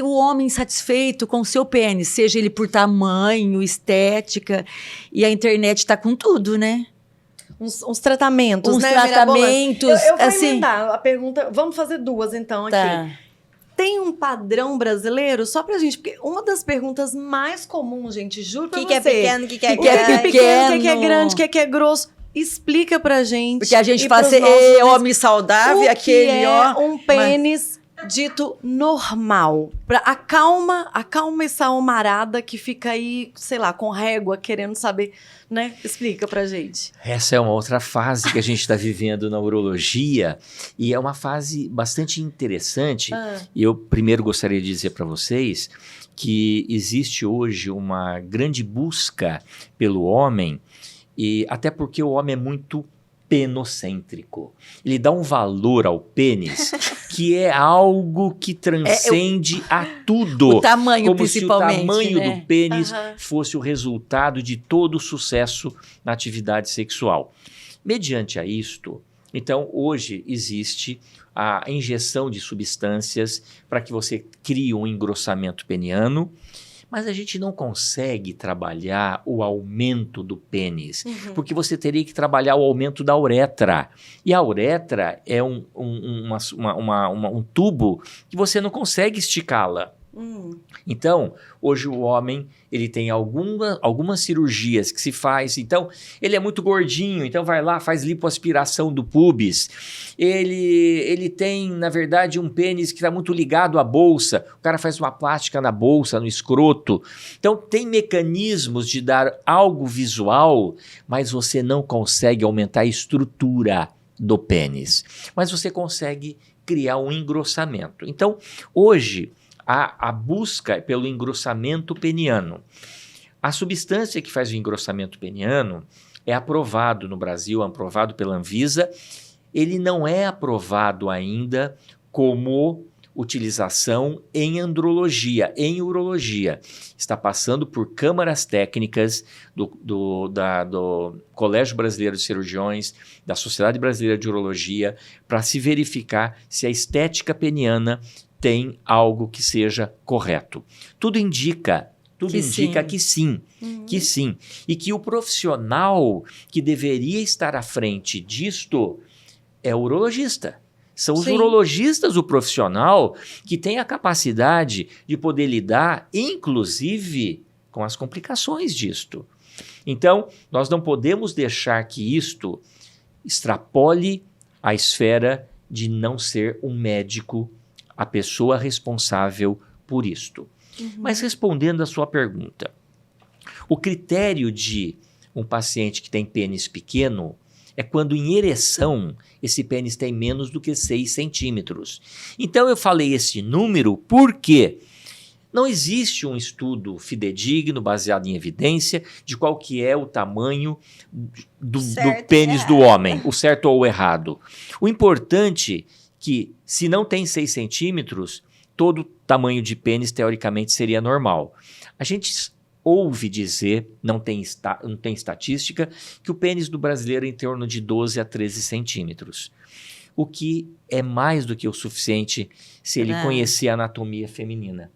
o homem insatisfeito com o seu pênis, seja ele por tamanho, estética, e a internet está com tudo, né? Uns tratamentos, Uns né? tratamentos, Eu vou assim... emendar a pergunta, vamos fazer duas então aqui. Tá. Tem um padrão brasileiro, só pra gente, porque uma das perguntas mais comuns, gente, juro pra O você. que é pequeno, o que é O que é grande. pequeno, o que é grande, o que é grosso. Explica pra gente. Porque a gente e fala pros assim, nossos homem saudável, o aquele, que é ó... um pênis dito normal. Acalma essa almarada que fica aí, sei lá, com régua, querendo saber, né? Explica pra gente. Essa é uma outra fase que a gente está vivendo na urologia e é uma fase bastante interessante. E eu primeiro gostaria de dizer para vocês que existe hoje uma grande busca pelo homem, e até porque o homem é muito penocêntrico. Ele dá um valor ao pênis que é algo que transcende a tudo. O tamanho, como principalmente, se o tamanho né? do pênis Aham. fosse o resultado de todo o sucesso na atividade sexual. Mediante a isto, então, hoje existe a injeção de substâncias para que você crie um engrossamento peniano, mas a gente não consegue trabalhar o aumento do pênis, porque você teria que trabalhar o aumento da uretra. E a uretra é um tubo que você não consegue esticá-la. Então, hoje o homem, ele tem algumas cirurgias que se faz. Então, ele é muito gordinho, então vai lá, faz lipoaspiração do pubis. Ele tem, na verdade, um pênis que está muito ligado à bolsa. O cara faz uma plástica na bolsa, no escroto. Então, tem mecanismos de dar algo visual, mas você não consegue aumentar a estrutura do pênis. Mas você consegue criar um engrossamento. Então, hoje, a busca pelo engrossamento peniano. A substância que faz o engrossamento peniano é aprovado no Brasil, é aprovado pela Anvisa. Ele não é aprovado ainda como utilização em andrologia, em urologia. Está passando por câmaras técnicas do Colégio Brasileiro de Cirurgiões, da Sociedade Brasileira de Urologia, para se verificar se a estética peniana tem algo que seja correto. Tudo indica que sim, que sim. E que o profissional que deveria estar à frente disto é o urologista. São os urologistas, o profissional, que tem a capacidade de poder lidar, inclusive, com as complicações disto. Então, nós não podemos deixar que isto extrapole a esfera de não ser um médico a pessoa responsável por isto. Mas respondendo à sua pergunta, o critério de um paciente que tem pênis pequeno é quando em ereção esse pênis tem menos do que 6 centímetros. Então eu falei esse número porque não existe um estudo fidedigno, baseado em evidência, de qual que é o tamanho do pênis do homem, o certo ou o errado. O importante que, se não tem 6 centímetros, todo tamanho de pênis, teoricamente, seria normal. A gente ouve dizer, não tem estatística, que o pênis do brasileiro é em torno de 12 a 13 centímetros. O que é mais do que o suficiente se ele conhecer a anatomia feminina.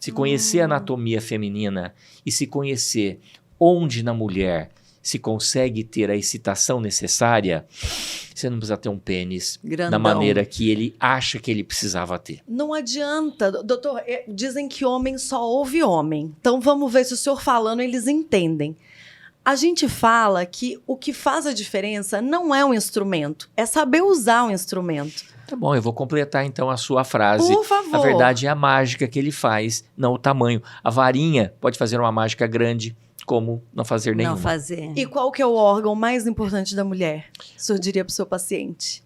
Se conhecer a anatomia feminina e se conhecer onde na mulher se consegue ter a excitação necessária, você não precisa ter um pênis grandão, da maneira que ele acha que ele precisava ter. Não adianta. Doutor, dizem que homem só ouve homem. Então vamos ver se o senhor falando eles entendem. A gente fala que o que faz a diferença não é um instrumento, é saber usar o instrumento. Tá bom, eu vou completar então a sua frase. Por favor. Na verdade é a mágica que ele faz, não o tamanho. A varinha pode fazer uma mágica grande, como não fazer nenhuma. Não fazer. E qual que é o órgão mais importante da mulher? O senhor diria para o seu paciente?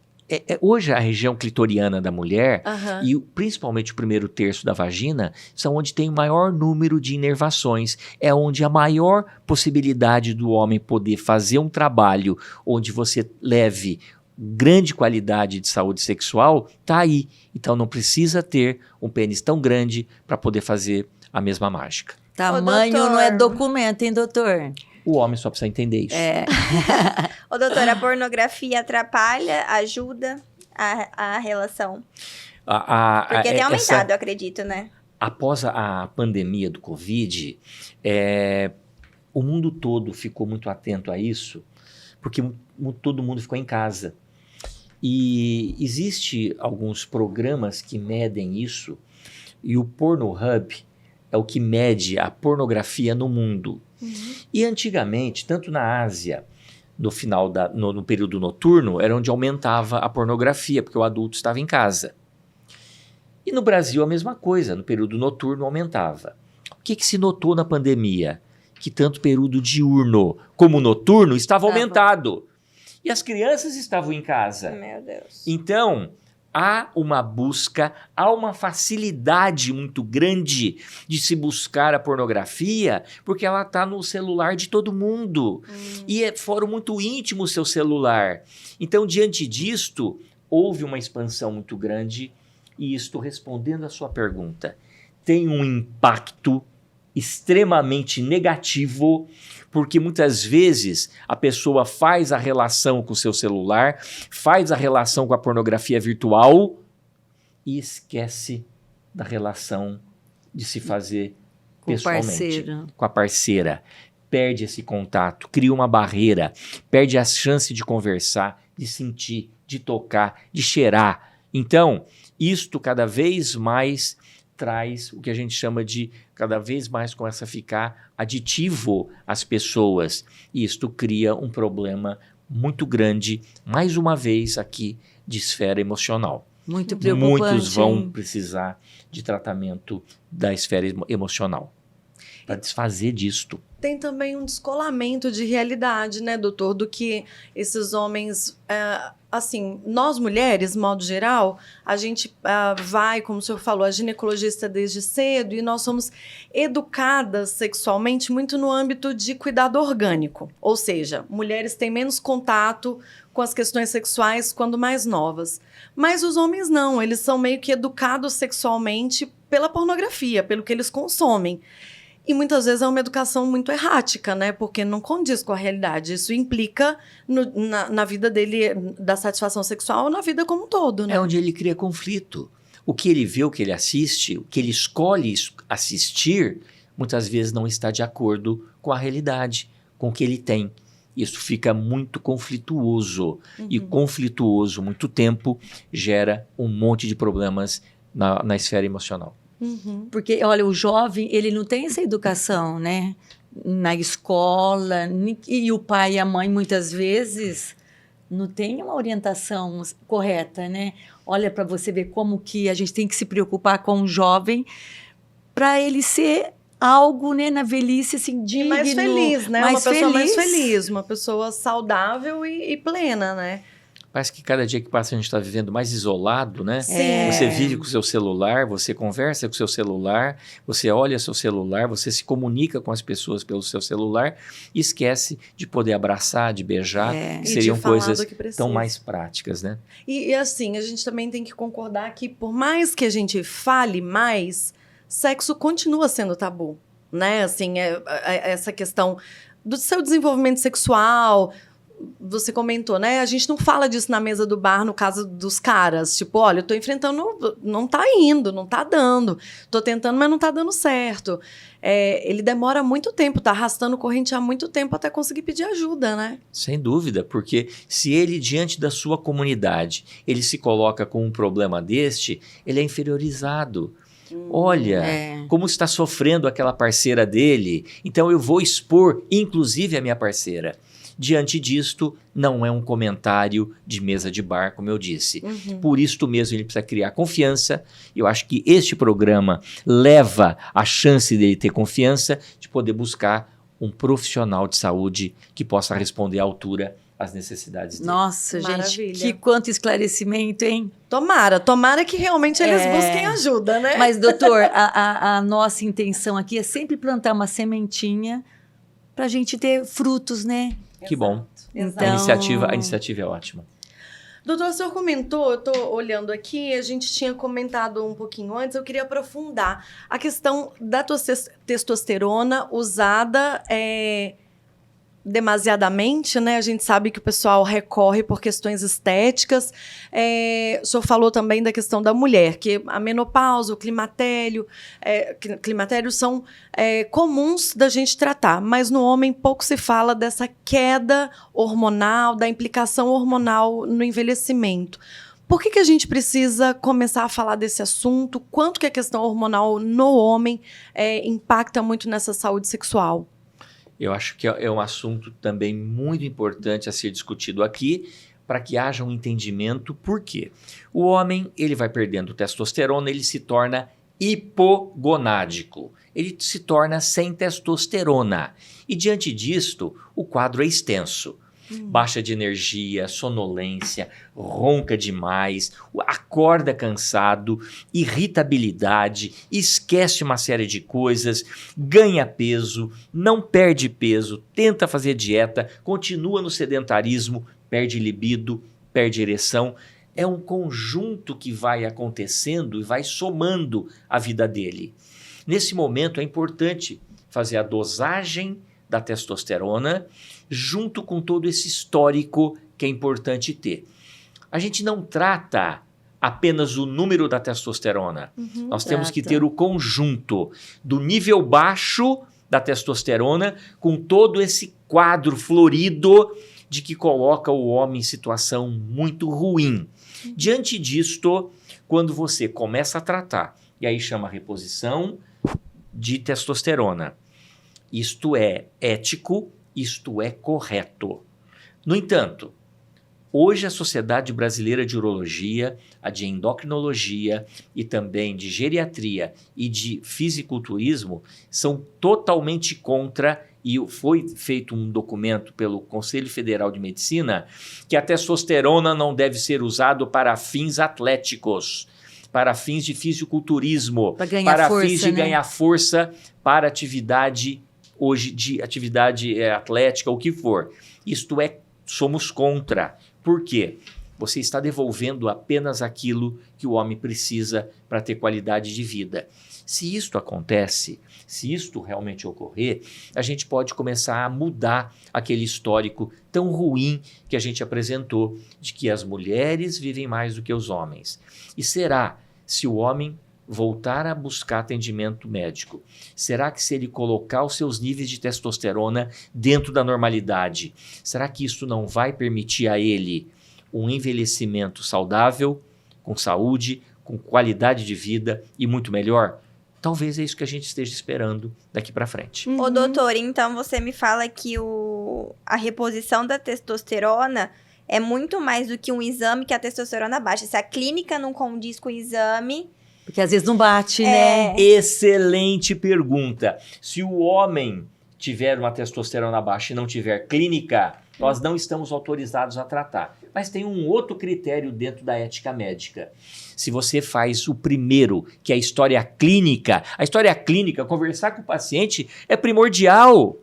Hoje a região clitoriana da mulher e principalmente o primeiro terço da vagina são onde tem o maior número de inervações. É onde a maior possibilidade do homem poder fazer um trabalho onde você leve grande qualidade de saúde sexual, tá aí. Então não precisa ter um pênis tão grande para poder fazer a mesma mágica. Tamanho não é documento, hein, doutor? O homem só precisa entender isso. Ô, doutora, a pornografia atrapalha, ajuda a relação? Porque tem aumentado, eu acredito, né? Após a pandemia do Covid, o mundo todo ficou muito atento a isso, porque todo mundo ficou em casa. E existe alguns programas que medem isso, e o Pornhub é o que mede a pornografia no mundo. E antigamente, tanto na Ásia, no período noturno, era onde aumentava a pornografia, porque o adulto estava em casa. E no Brasil a mesma coisa, no período noturno aumentava. O que se notou na pandemia? Que tanto período diurno como noturno estava aumentado. E as crianças estavam em casa. Meu Deus. Então, há uma busca, há uma facilidade muito grande de se buscar a pornografia, porque ela está no celular de todo mundo. E é fórum muito íntimo o seu celular. Então, diante disto, houve uma expansão muito grande, e isto, respondendo à sua pergunta, tem um impacto extremamente negativo, porque muitas vezes a pessoa faz a relação com o seu celular, faz a relação com a pornografia virtual e esquece da relação de se fazer pessoalmente com a parceira. Perde esse contato, cria uma barreira, perde a chance de conversar, de sentir, de tocar, de cheirar. Então, isto cada vez mais traz o que a gente chama de, cada vez mais começa a ficar aditivo às pessoas. E isto cria um problema muito grande, mais uma vez aqui, de esfera emocional. Muito preocupante. Muitos vão precisar de tratamento da esfera emocional para desfazer disto. Tem também um descolamento de realidade, né, doutor, do que esses homens, assim, nós mulheres, de modo geral, a gente vai, como o senhor falou, a ginecologista desde cedo, e nós somos educadas sexualmente muito no âmbito de cuidado orgânico. Ou seja, mulheres têm menos contato com as questões sexuais quando mais novas. Mas os homens não, eles são meio que educados sexualmente pela pornografia, pelo que eles consomem. E muitas vezes é uma educação muito errática, né? Porque não condiz com a realidade. Isso implica na vida dele, da satisfação sexual, na vida como um todo, né? É onde ele cria conflito. O que ele vê, o que ele assiste, o que ele escolhe assistir, muitas vezes não está de acordo com a realidade, com o que ele tem. Isso fica muito conflituoso. E conflituoso, muito tempo, gera um monte de problemas na esfera emocional. Porque, olha, o jovem, ele não tem essa educação, né? Na escola, e o pai e a mãe, muitas vezes, não tem uma orientação correta, né? Olha, para você ver como que a gente tem que se preocupar com o jovem para ele ser algo, né, na velhice, assim, digno. E mais feliz, né? Mais uma pessoa mais feliz. feliz, uma pessoa saudável e plena, né? Parece que cada dia que passa a gente está vivendo mais isolado, né? Sim. Você vive com o seu celular, você conversa com o seu celular, você olha seu celular, você se comunica com as pessoas pelo seu celular e esquece de poder abraçar, de beijar, que E de seriam falar coisas do que precisa. tão mais práticas, né? E assim, a gente também tem que concordar que por mais que a gente fale mais, sexo continua sendo tabu, né? Assim, essa questão do seu desenvolvimento sexual. Você comentou, né? A gente não fala disso na mesa do bar, no caso dos caras. Tipo, olha, eu tô enfrentando, não tá indo, não tá dando. Tô tentando, mas não tá dando certo. Ele demora muito tempo, tá arrastando corrente há muito tempo até conseguir pedir ajuda, né? Sem dúvida, porque se ele, diante da sua comunidade, ele se coloca com um problema deste, ele é inferiorizado. Olha, como está sofrendo aquela parceira dele, então eu vou expor, inclusive, a minha parceira. Diante disto, não é um comentário de mesa de bar, como eu disse. Por isto mesmo, ele precisa criar confiança. Eu acho que este programa leva a chance dele ter confiança de poder buscar um profissional de saúde que possa responder à altura às necessidades dele. Nossa, Maravilha. gente, que quanto esclarecimento, hein? Tomara que realmente eles busquem ajuda, né? Mas, doutor, a nossa intenção aqui é sempre plantar uma sementinha para a gente ter frutos, né? Que bom. Exato. A iniciativa é ótima. Doutor, o senhor comentou, eu estou olhando aqui, a gente tinha comentado um pouquinho antes, eu queria aprofundar a questão da testosterona usada demasiadamente, né? A gente sabe que o pessoal recorre por questões estéticas. O senhor falou também da questão da mulher, que a menopausa, o climatério são comuns da gente tratar, mas no homem pouco se fala dessa queda hormonal, da implicação hormonal no envelhecimento. Por que a gente precisa começar a falar desse assunto? Quanto que a questão hormonal no homem impacta muito nessa saúde sexual? Eu acho que é um assunto também muito importante a ser discutido aqui, para que haja um entendimento. Por quê? O homem, ele vai perdendo testosterona, ele se torna hipogonádico. Ele se torna sem testosterona. E diante disto, o quadro é extenso. baixa de energia, sonolência, ronca demais, acorda cansado, irritabilidade, esquece uma série de coisas, ganha peso, não perde peso, tenta fazer dieta, continua no sedentarismo, perde libido, perde ereção. É um conjunto que vai acontecendo e vai somando a vida dele. Nesse momento é importante fazer a dosagem da testosterona junto com todo esse histórico que é importante ter. A gente não trata apenas o número da testosterona. Nós temos que ter o conjunto do nível baixo da testosterona com todo esse quadro florido de que coloca o homem em situação muito ruim. Diante disto, quando você começa a tratar, e aí chama reposição de testosterona, isto é ético, isto é correto. No entanto, hoje a Sociedade Brasileira de Urologia, a de Endocrinologia e também de Geriatria e de Fisiculturismo são totalmente contra, e foi feito um documento pelo Conselho Federal de Medicina que a testosterona não deve ser usado para fins atléticos, para fins de fisiculturismo, para fins de ganhar força para atividade hoje de atividade atlética, o que for. Isto é, somos contra. Por quê? Você está devolvendo apenas aquilo que o homem precisa para ter qualidade de vida. Se isto acontece, se isto realmente ocorrer, a gente pode começar a mudar aquele histórico tão ruim que a gente apresentou, de que as mulheres vivem mais do que os homens. E será, se o homem voltar a buscar atendimento médico, será que se ele colocar os seus níveis de testosterona dentro da normalidade, será que isso não vai permitir a ele um envelhecimento saudável, com saúde, com qualidade de vida e muito melhor? Talvez é isso que a gente esteja esperando daqui para frente. Ô, doutor, então você me fala que a reposição da testosterona é muito mais do que um exame que a testosterona baixa. Se a clínica não condiz com o exame... Porque às vezes não bate, né? Excelente pergunta. Se o homem tiver uma testosterona baixa e não tiver clínica, nós não estamos autorizados a tratar. Mas tem um outro critério dentro da ética médica. Se você faz o primeiro, que é a história clínica, conversar com o paciente é primordial.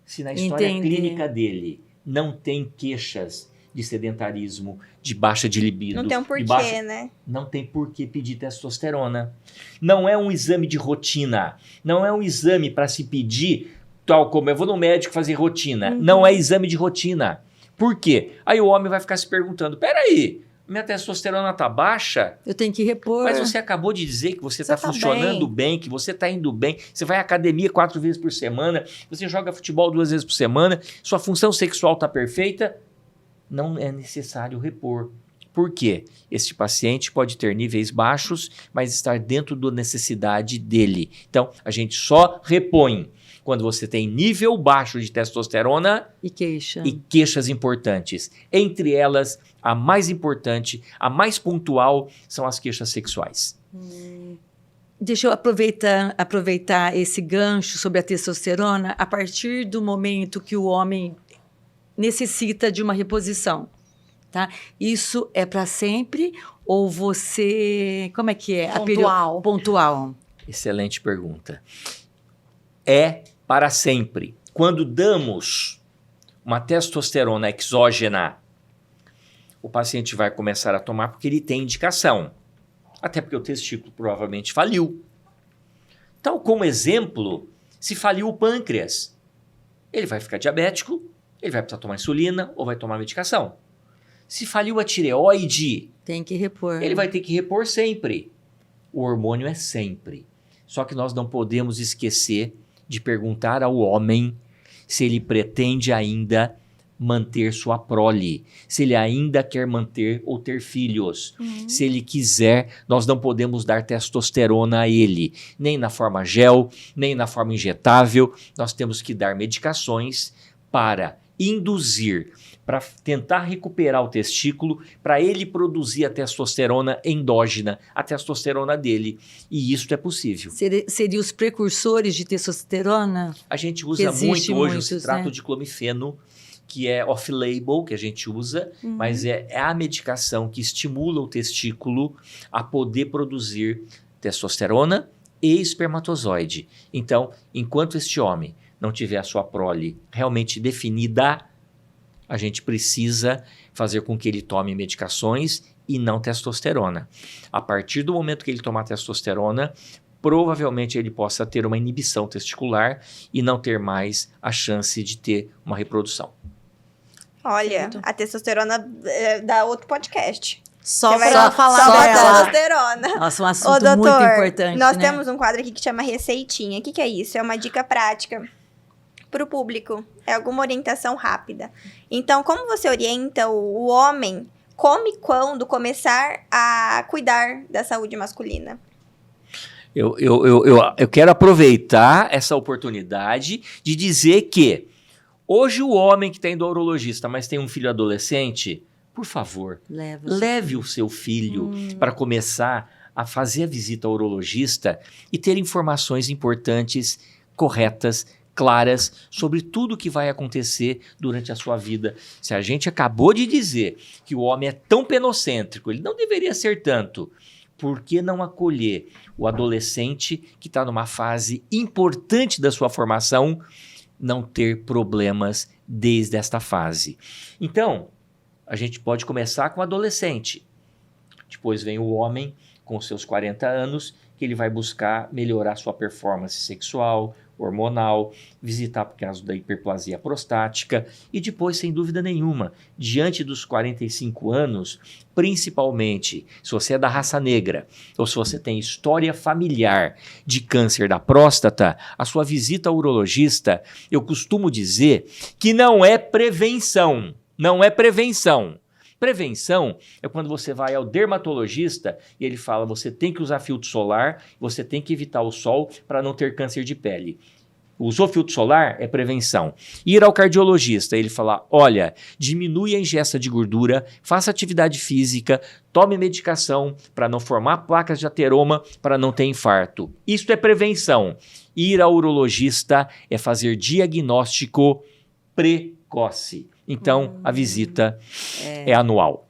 Se na história clínica dele não tem queixas de sedentarismo, de baixa de libido. Não tem um porquê, né? Não tem porquê pedir testosterona. Não é um exame de rotina. Não é um exame para se pedir, tal como eu vou no médico fazer rotina. Não é exame de rotina. Por quê? Aí o homem vai ficar se perguntando, peraí, minha testosterona tá baixa? Eu tenho que repor. Mas você acabou de dizer que você tá funcionando bem, que você tá indo bem, você vai à academia 4 vezes por semana, você joga futebol 2 vezes por semana, sua função sexual tá perfeita. Não é necessário repor. Por quê? Este paciente pode ter níveis baixos, mas estar dentro da necessidade dele. Então, a gente só repõe quando você tem nível baixo de testosterona e queixas importantes. Entre elas, a mais importante, a mais pontual, são as queixas sexuais. Deixa eu aproveitar esse gancho sobre a testosterona a partir do momento que o homem necessita de uma reposição, tá? Isso é para sempre ou você... Como é que é? Pontual. Excelente pergunta. É para sempre. Quando damos uma testosterona exógena, o paciente vai começar a tomar porque ele tem indicação. Até porque o testículo provavelmente faliu. Então, como exemplo, se faliu o pâncreas, ele vai ficar diabético, ele vai precisar tomar insulina ou vai tomar medicação. Se faliu a tireoide, tem que repor. Ele vai ter que repor sempre. O hormônio é sempre. Só que nós não podemos esquecer de perguntar ao homem se ele pretende ainda manter sua prole, se ele ainda quer manter ou ter filhos. Se ele quiser, nós não podemos dar testosterona a ele, nem na forma gel, nem na forma injetável. Nós temos que dar medicações para induzir, para tentar recuperar o testículo, para ele produzir a testosterona endógena, a testosterona dele. E isso é possível. Seria os precursores de testosterona? A gente usa muito hoje o citrato de clomifeno, que é off-label, que a gente usa, mas é a medicação que estimula o testículo a poder produzir testosterona e espermatozoide. Então, enquanto este homem não tiver a sua prole realmente definida, a gente precisa fazer com que ele tome medicações e não testosterona. A partir do momento que ele tomar testosterona, provavelmente ele possa ter uma inibição testicular e não ter mais a chance de ter uma reprodução. Olha, Certo. a testosterona dá outro podcast. Só Você vai pra falar só da dela. testosterona. Nossa, um Ô, assunto doutor, muito importante, nós né? temos um quadro aqui que chama Receitinha. O que, que é isso? É uma dica prática para o público. É alguma orientação rápida. Então, como você orienta o homem, como e quando começar a cuidar da saúde masculina? Eu quero aproveitar essa oportunidade de dizer que hoje o homem que está indo ao urologista, mas tem um filho adolescente, por favor, leve o seu filho para começar a fazer a visita ao urologista e ter informações importantes, corretas, claras sobre tudo que vai acontecer durante a sua vida. Se a gente acabou de dizer que o homem é tão penocêntrico, ele não deveria ser tanto. Por que não acolher o adolescente que está numa fase importante da sua formação, não ter problemas desde esta fase? Então, a gente pode começar com o adolescente. Depois vem o homem com seus 40 anos, que ele vai buscar melhorar sua performance sexual, hormonal, visitar por causa da hiperplasia prostática e depois, sem dúvida nenhuma, diante dos 45 anos, principalmente se você é da raça negra ou se você tem história familiar de câncer da próstata, a sua visita ao urologista, eu costumo dizer que não é prevenção, não é prevenção. Prevenção é quando você vai ao dermatologista e ele fala, você tem que usar filtro solar, você tem que evitar o sol para não ter câncer de pele. Usou filtro solar? É prevenção. Ir ao cardiologista, ele falar, olha, diminui a ingesta de gordura, faça atividade física, tome medicação para não formar placas de ateroma, para não ter infarto. Isso é prevenção. Ir ao urologista é fazer diagnóstico precoce. Então, a visita é anual.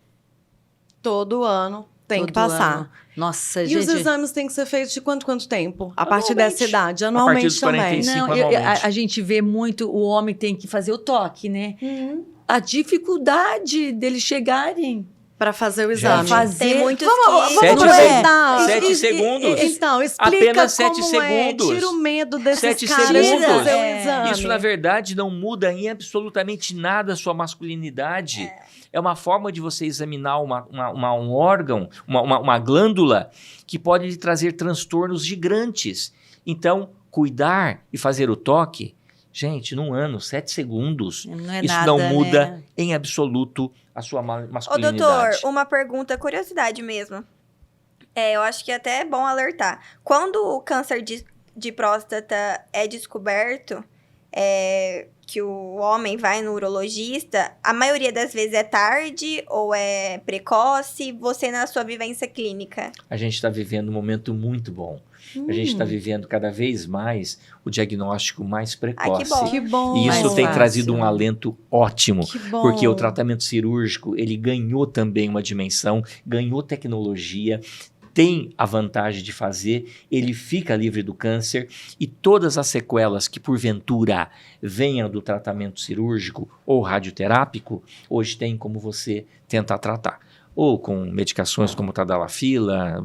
Todo ano tem que Todo passar. ano. Nossa, E gente... os exames têm que ser feitos de quanto tempo? A Anualmente. partir dessa idade, A partir anualmente dos também. 45. Não, anualmente. a gente vê muito, o homem tem que fazer o toque, né? A dificuldade deles chegarem Pra fazer o Gente, exame. fazer... Tem muitos Vamos que... Sete aproveitar. 7 segundos. Então, explica Apenas 7 como segundos. Tira o medo desses 7 caras de segundos. fazer o É. exame. Isso, na verdade, não muda em absolutamente nada a sua masculinidade. É uma forma de você examinar um órgão, uma glândula, que pode lhe trazer transtornos gigantes. Então, cuidar e fazer o toque, gente, num ano, 7 segundos, Não é isso nada, não muda né? em absoluto a sua Ô, masculinidade. doutor, uma pergunta, curiosidade mesmo. Eu acho que até é bom alertar. Quando o câncer de próstata é descoberto, que o homem vai no urologista, a maioria das vezes é tarde ou é precoce? Você, na sua vivência clínica? A gente está vivendo um momento muito bom. A gente está vivendo cada vez mais o diagnóstico mais precoce. que bom. Que bom. E isso Mais tem fácil. trazido um alento ótimo. Que bom. Porque o tratamento cirúrgico, ele ganhou também uma dimensão, ganhou tecnologia, tem a vantagem de fazer, ele fica livre do câncer e todas as sequelas que porventura venham do tratamento cirúrgico ou radioterápico, hoje tem como você tentar tratar. Ou com medicações como tadalafila,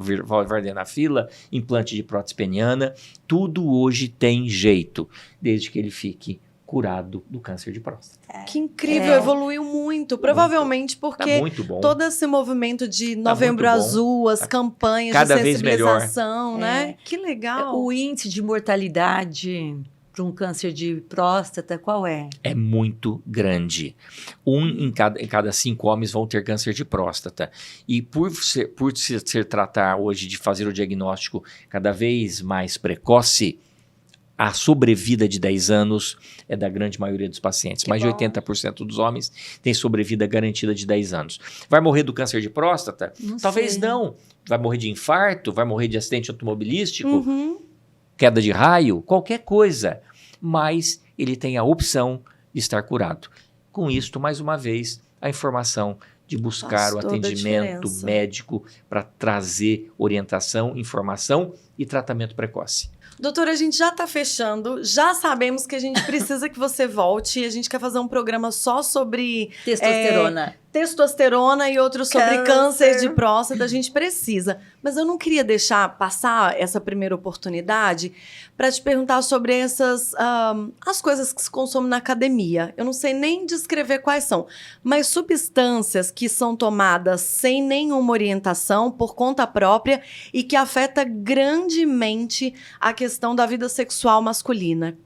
vardenafila, implante de prótese peniana, tudo hoje tem jeito, desde que ele fique curado do câncer de próstata. Que incrível, evoluiu muito. Provavelmente Tá porque muito bom. todo esse movimento de Novembro muito bom. Azul, as campanhas Cada de vez melhor. sensibilização, né? Que legal. O índice de mortalidade para um câncer de próstata, qual é? É muito grande. Em cada 5 homens vão ter câncer de próstata. E por se tratar hoje de fazer o diagnóstico cada vez mais precoce, a sobrevida de 10 anos é da grande maioria dos pacientes. Mais de 80% dos homens têm sobrevida garantida de 10 anos. Vai morrer do câncer de próstata? Não Talvez sei. não. Vai morrer de infarto? Vai morrer de acidente automobilístico? Uhum. Queda de raio? Qualquer coisa. Mas ele tem a opção de estar curado. com isto, mais uma vez, a informação de buscar Faz o toda a atendimento diferença. médico para trazer orientação, informação e tratamento precoce. Doutora, a gente já tá fechando, já sabemos que a gente precisa que você volte e a gente quer fazer um programa só sobre Testosterona. testosterona e outros sobre Câncer. câncer de próstata, a gente precisa. Mas eu não queria deixar passar essa primeira oportunidade para te perguntar sobre as coisas que se consomem na academia. Eu não sei nem descrever quais são, mas substâncias que são tomadas sem nenhuma orientação, por conta própria, e que afeta grandemente a questão da vida sexual masculina.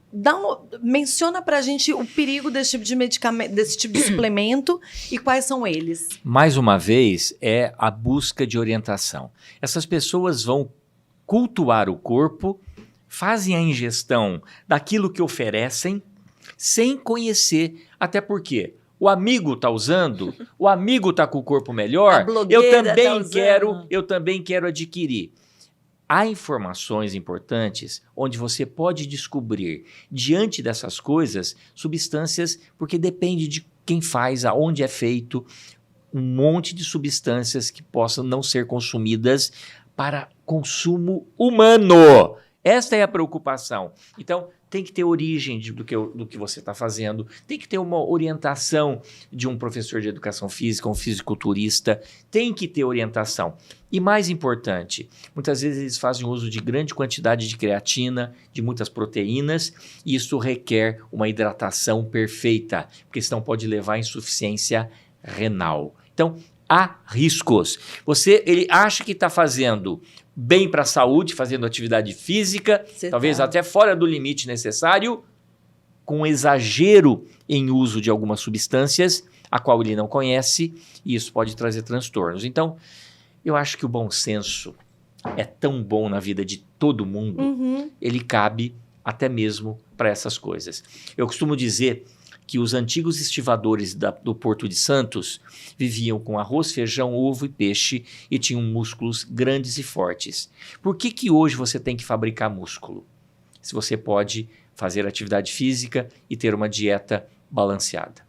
Menciona pra gente o perigo desse tipo de medicamento, desse tipo de suplemento e quais são eles. Mais uma vez, é a busca de orientação. Essas pessoas vão cultuar o corpo, fazem a ingestão daquilo que oferecem, sem conhecer, até porque o amigo está usando, o amigo está com o corpo A melhor, blogueira tá usando. eu também quero adquirir. Há informações importantes onde você pode descobrir, diante dessas coisas, substâncias, porque depende de quem faz, aonde é feito, um monte de substâncias que possam não ser consumidas para consumo humano. Esta é a preocupação. Então, tem que ter origem do que você está fazendo, tem que ter uma orientação de um professor de educação física, um fisiculturista, tem que ter orientação. E mais importante, muitas vezes eles fazem uso de grande quantidade de creatina, de muitas proteínas, e isso requer uma hidratação perfeita, porque senão pode levar à insuficiência renal. Então, há riscos. Ele acha que está fazendo bem para a saúde, fazendo atividade física, talvez até fora do limite necessário, com exagero em uso de algumas substâncias, a qual ele não conhece, e isso pode trazer transtornos. Então, eu acho que o bom senso é tão bom na vida de todo mundo, ele cabe até mesmo para essas coisas. Eu costumo dizer que os antigos estivadores do Porto de Santos viviam com arroz, feijão, ovo e peixe e tinham músculos grandes e fortes. Por que hoje você tem que fabricar músculo? Se você pode fazer atividade física e ter uma dieta balanceada.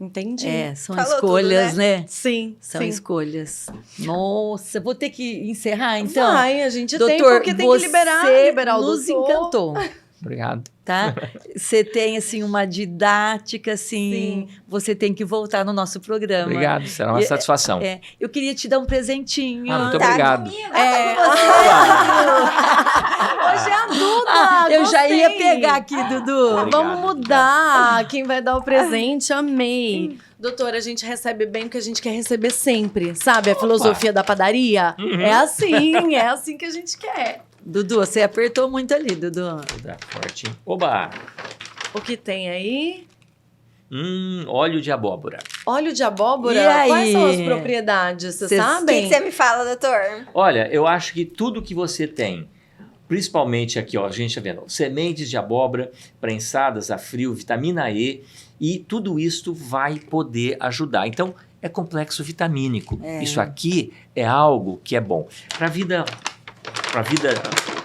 Entendi. São Falou escolhas, tudo, né? Sim, São sim. escolhas. Nossa, vou ter que encerrar, então. Vai, a gente Doutor, tem, porque tem que liberar o nos doutor. encantou, Obrigado. tá? Você tem, assim, uma didática, assim, Sim. você tem que voltar no nosso programa. Obrigado, será uma satisfação. Eu queria te dar um presentinho. Muito Tá obrigado. comigo? Hoje é a Duda, Eu já ia gostei. pegar aqui, Dudu. Obrigado, Vamos mudar quem vai dar o presente, amei. Doutora, a gente recebe bem o que a gente quer receber sempre, sabe? A filosofia da padaria. É assim que a gente quer. Dudu, você apertou muito ali, Dudu. Vou dar forte. Oba! O que tem aí? Óleo de abóbora. Óleo de abóbora? E aí? Quais são as propriedades? Vocês Cês- O que sabem? você me fala, doutor? Olha, eu acho que tudo que você tem, principalmente aqui, ó, a gente tá vendo, sementes de abóbora prensadas a frio, vitamina E, e tudo isso vai poder ajudar. Então, é complexo vitamínico. Isso aqui é algo que é bom. Para a vida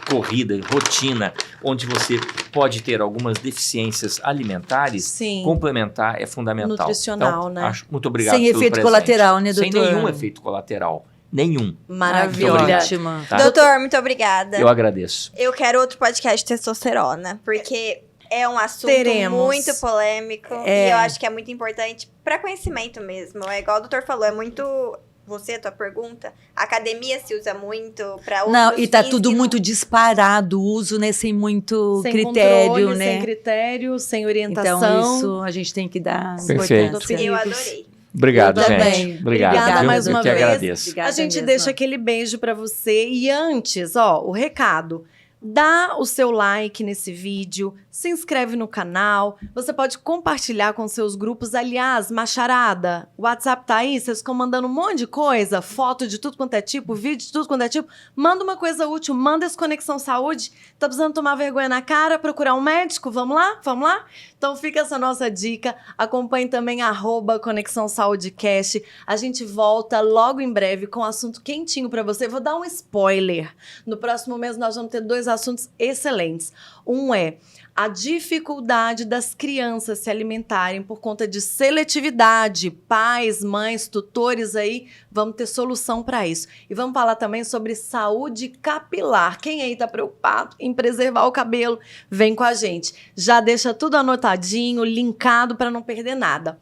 corrida, rotina, onde você pode ter algumas deficiências alimentares, Sim. complementar é fundamental. Nutricional, então, né? Muito obrigado Sem pelo efeito presente. colateral, né, Sem doutor? nenhum efeito colateral. Nenhum. Maravilha. Ótima. Tá? Doutor, muito obrigada. Eu agradeço. Eu quero outro podcast de testosterona, porque é um assunto Teremos. muito polêmico e eu acho que é muito importante para conhecimento mesmo. É igual o doutor falou, é muito... Você, a tua pergunta, a academia se usa muito para outros Não, e tá fins tudo que não- muito disparado, o uso, né, sem muito Sem critério, controle, né? sem critério, sem orientação. Então, isso a gente tem que dar Perfeito. importância. Eu adorei. Obrigado, Eu gente. também. Obrigado. Obrigada viu? mais Eu uma que vez. agradeço. Obrigada A gente mesmo. deixa aquele beijo pra você. E antes, ó, o recado. Dá o seu like nesse vídeo, se inscreve no canal, você pode compartilhar com seus grupos. Aliás, macharada, o WhatsApp tá aí, vocês ficam mandando um monte de coisa, foto de tudo quanto é tipo, vídeo de tudo quanto é tipo. Manda uma coisa útil, manda esse Conexão Saúde. Tá precisando tomar vergonha na cara, procurar um médico? Vamos lá? Vamos lá? Então fica essa nossa dica. Acompanhe também @Conexão Saúdecast. A gente volta logo em breve com um assunto quentinho para você. Vou dar um spoiler. No próximo mês nós vamos ter 2 assuntos excelentes. Um é a dificuldade das crianças se alimentarem por conta de seletividade. Pais, mães, tutores aí, vamos ter solução para isso. E vamos falar também sobre saúde capilar. Quem aí está preocupado em preservar o cabelo, vem com a gente. Já deixa tudo anotadinho, linkado para não perder nada.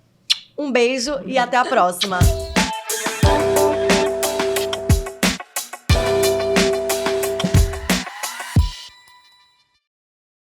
Um beijo e até a próxima.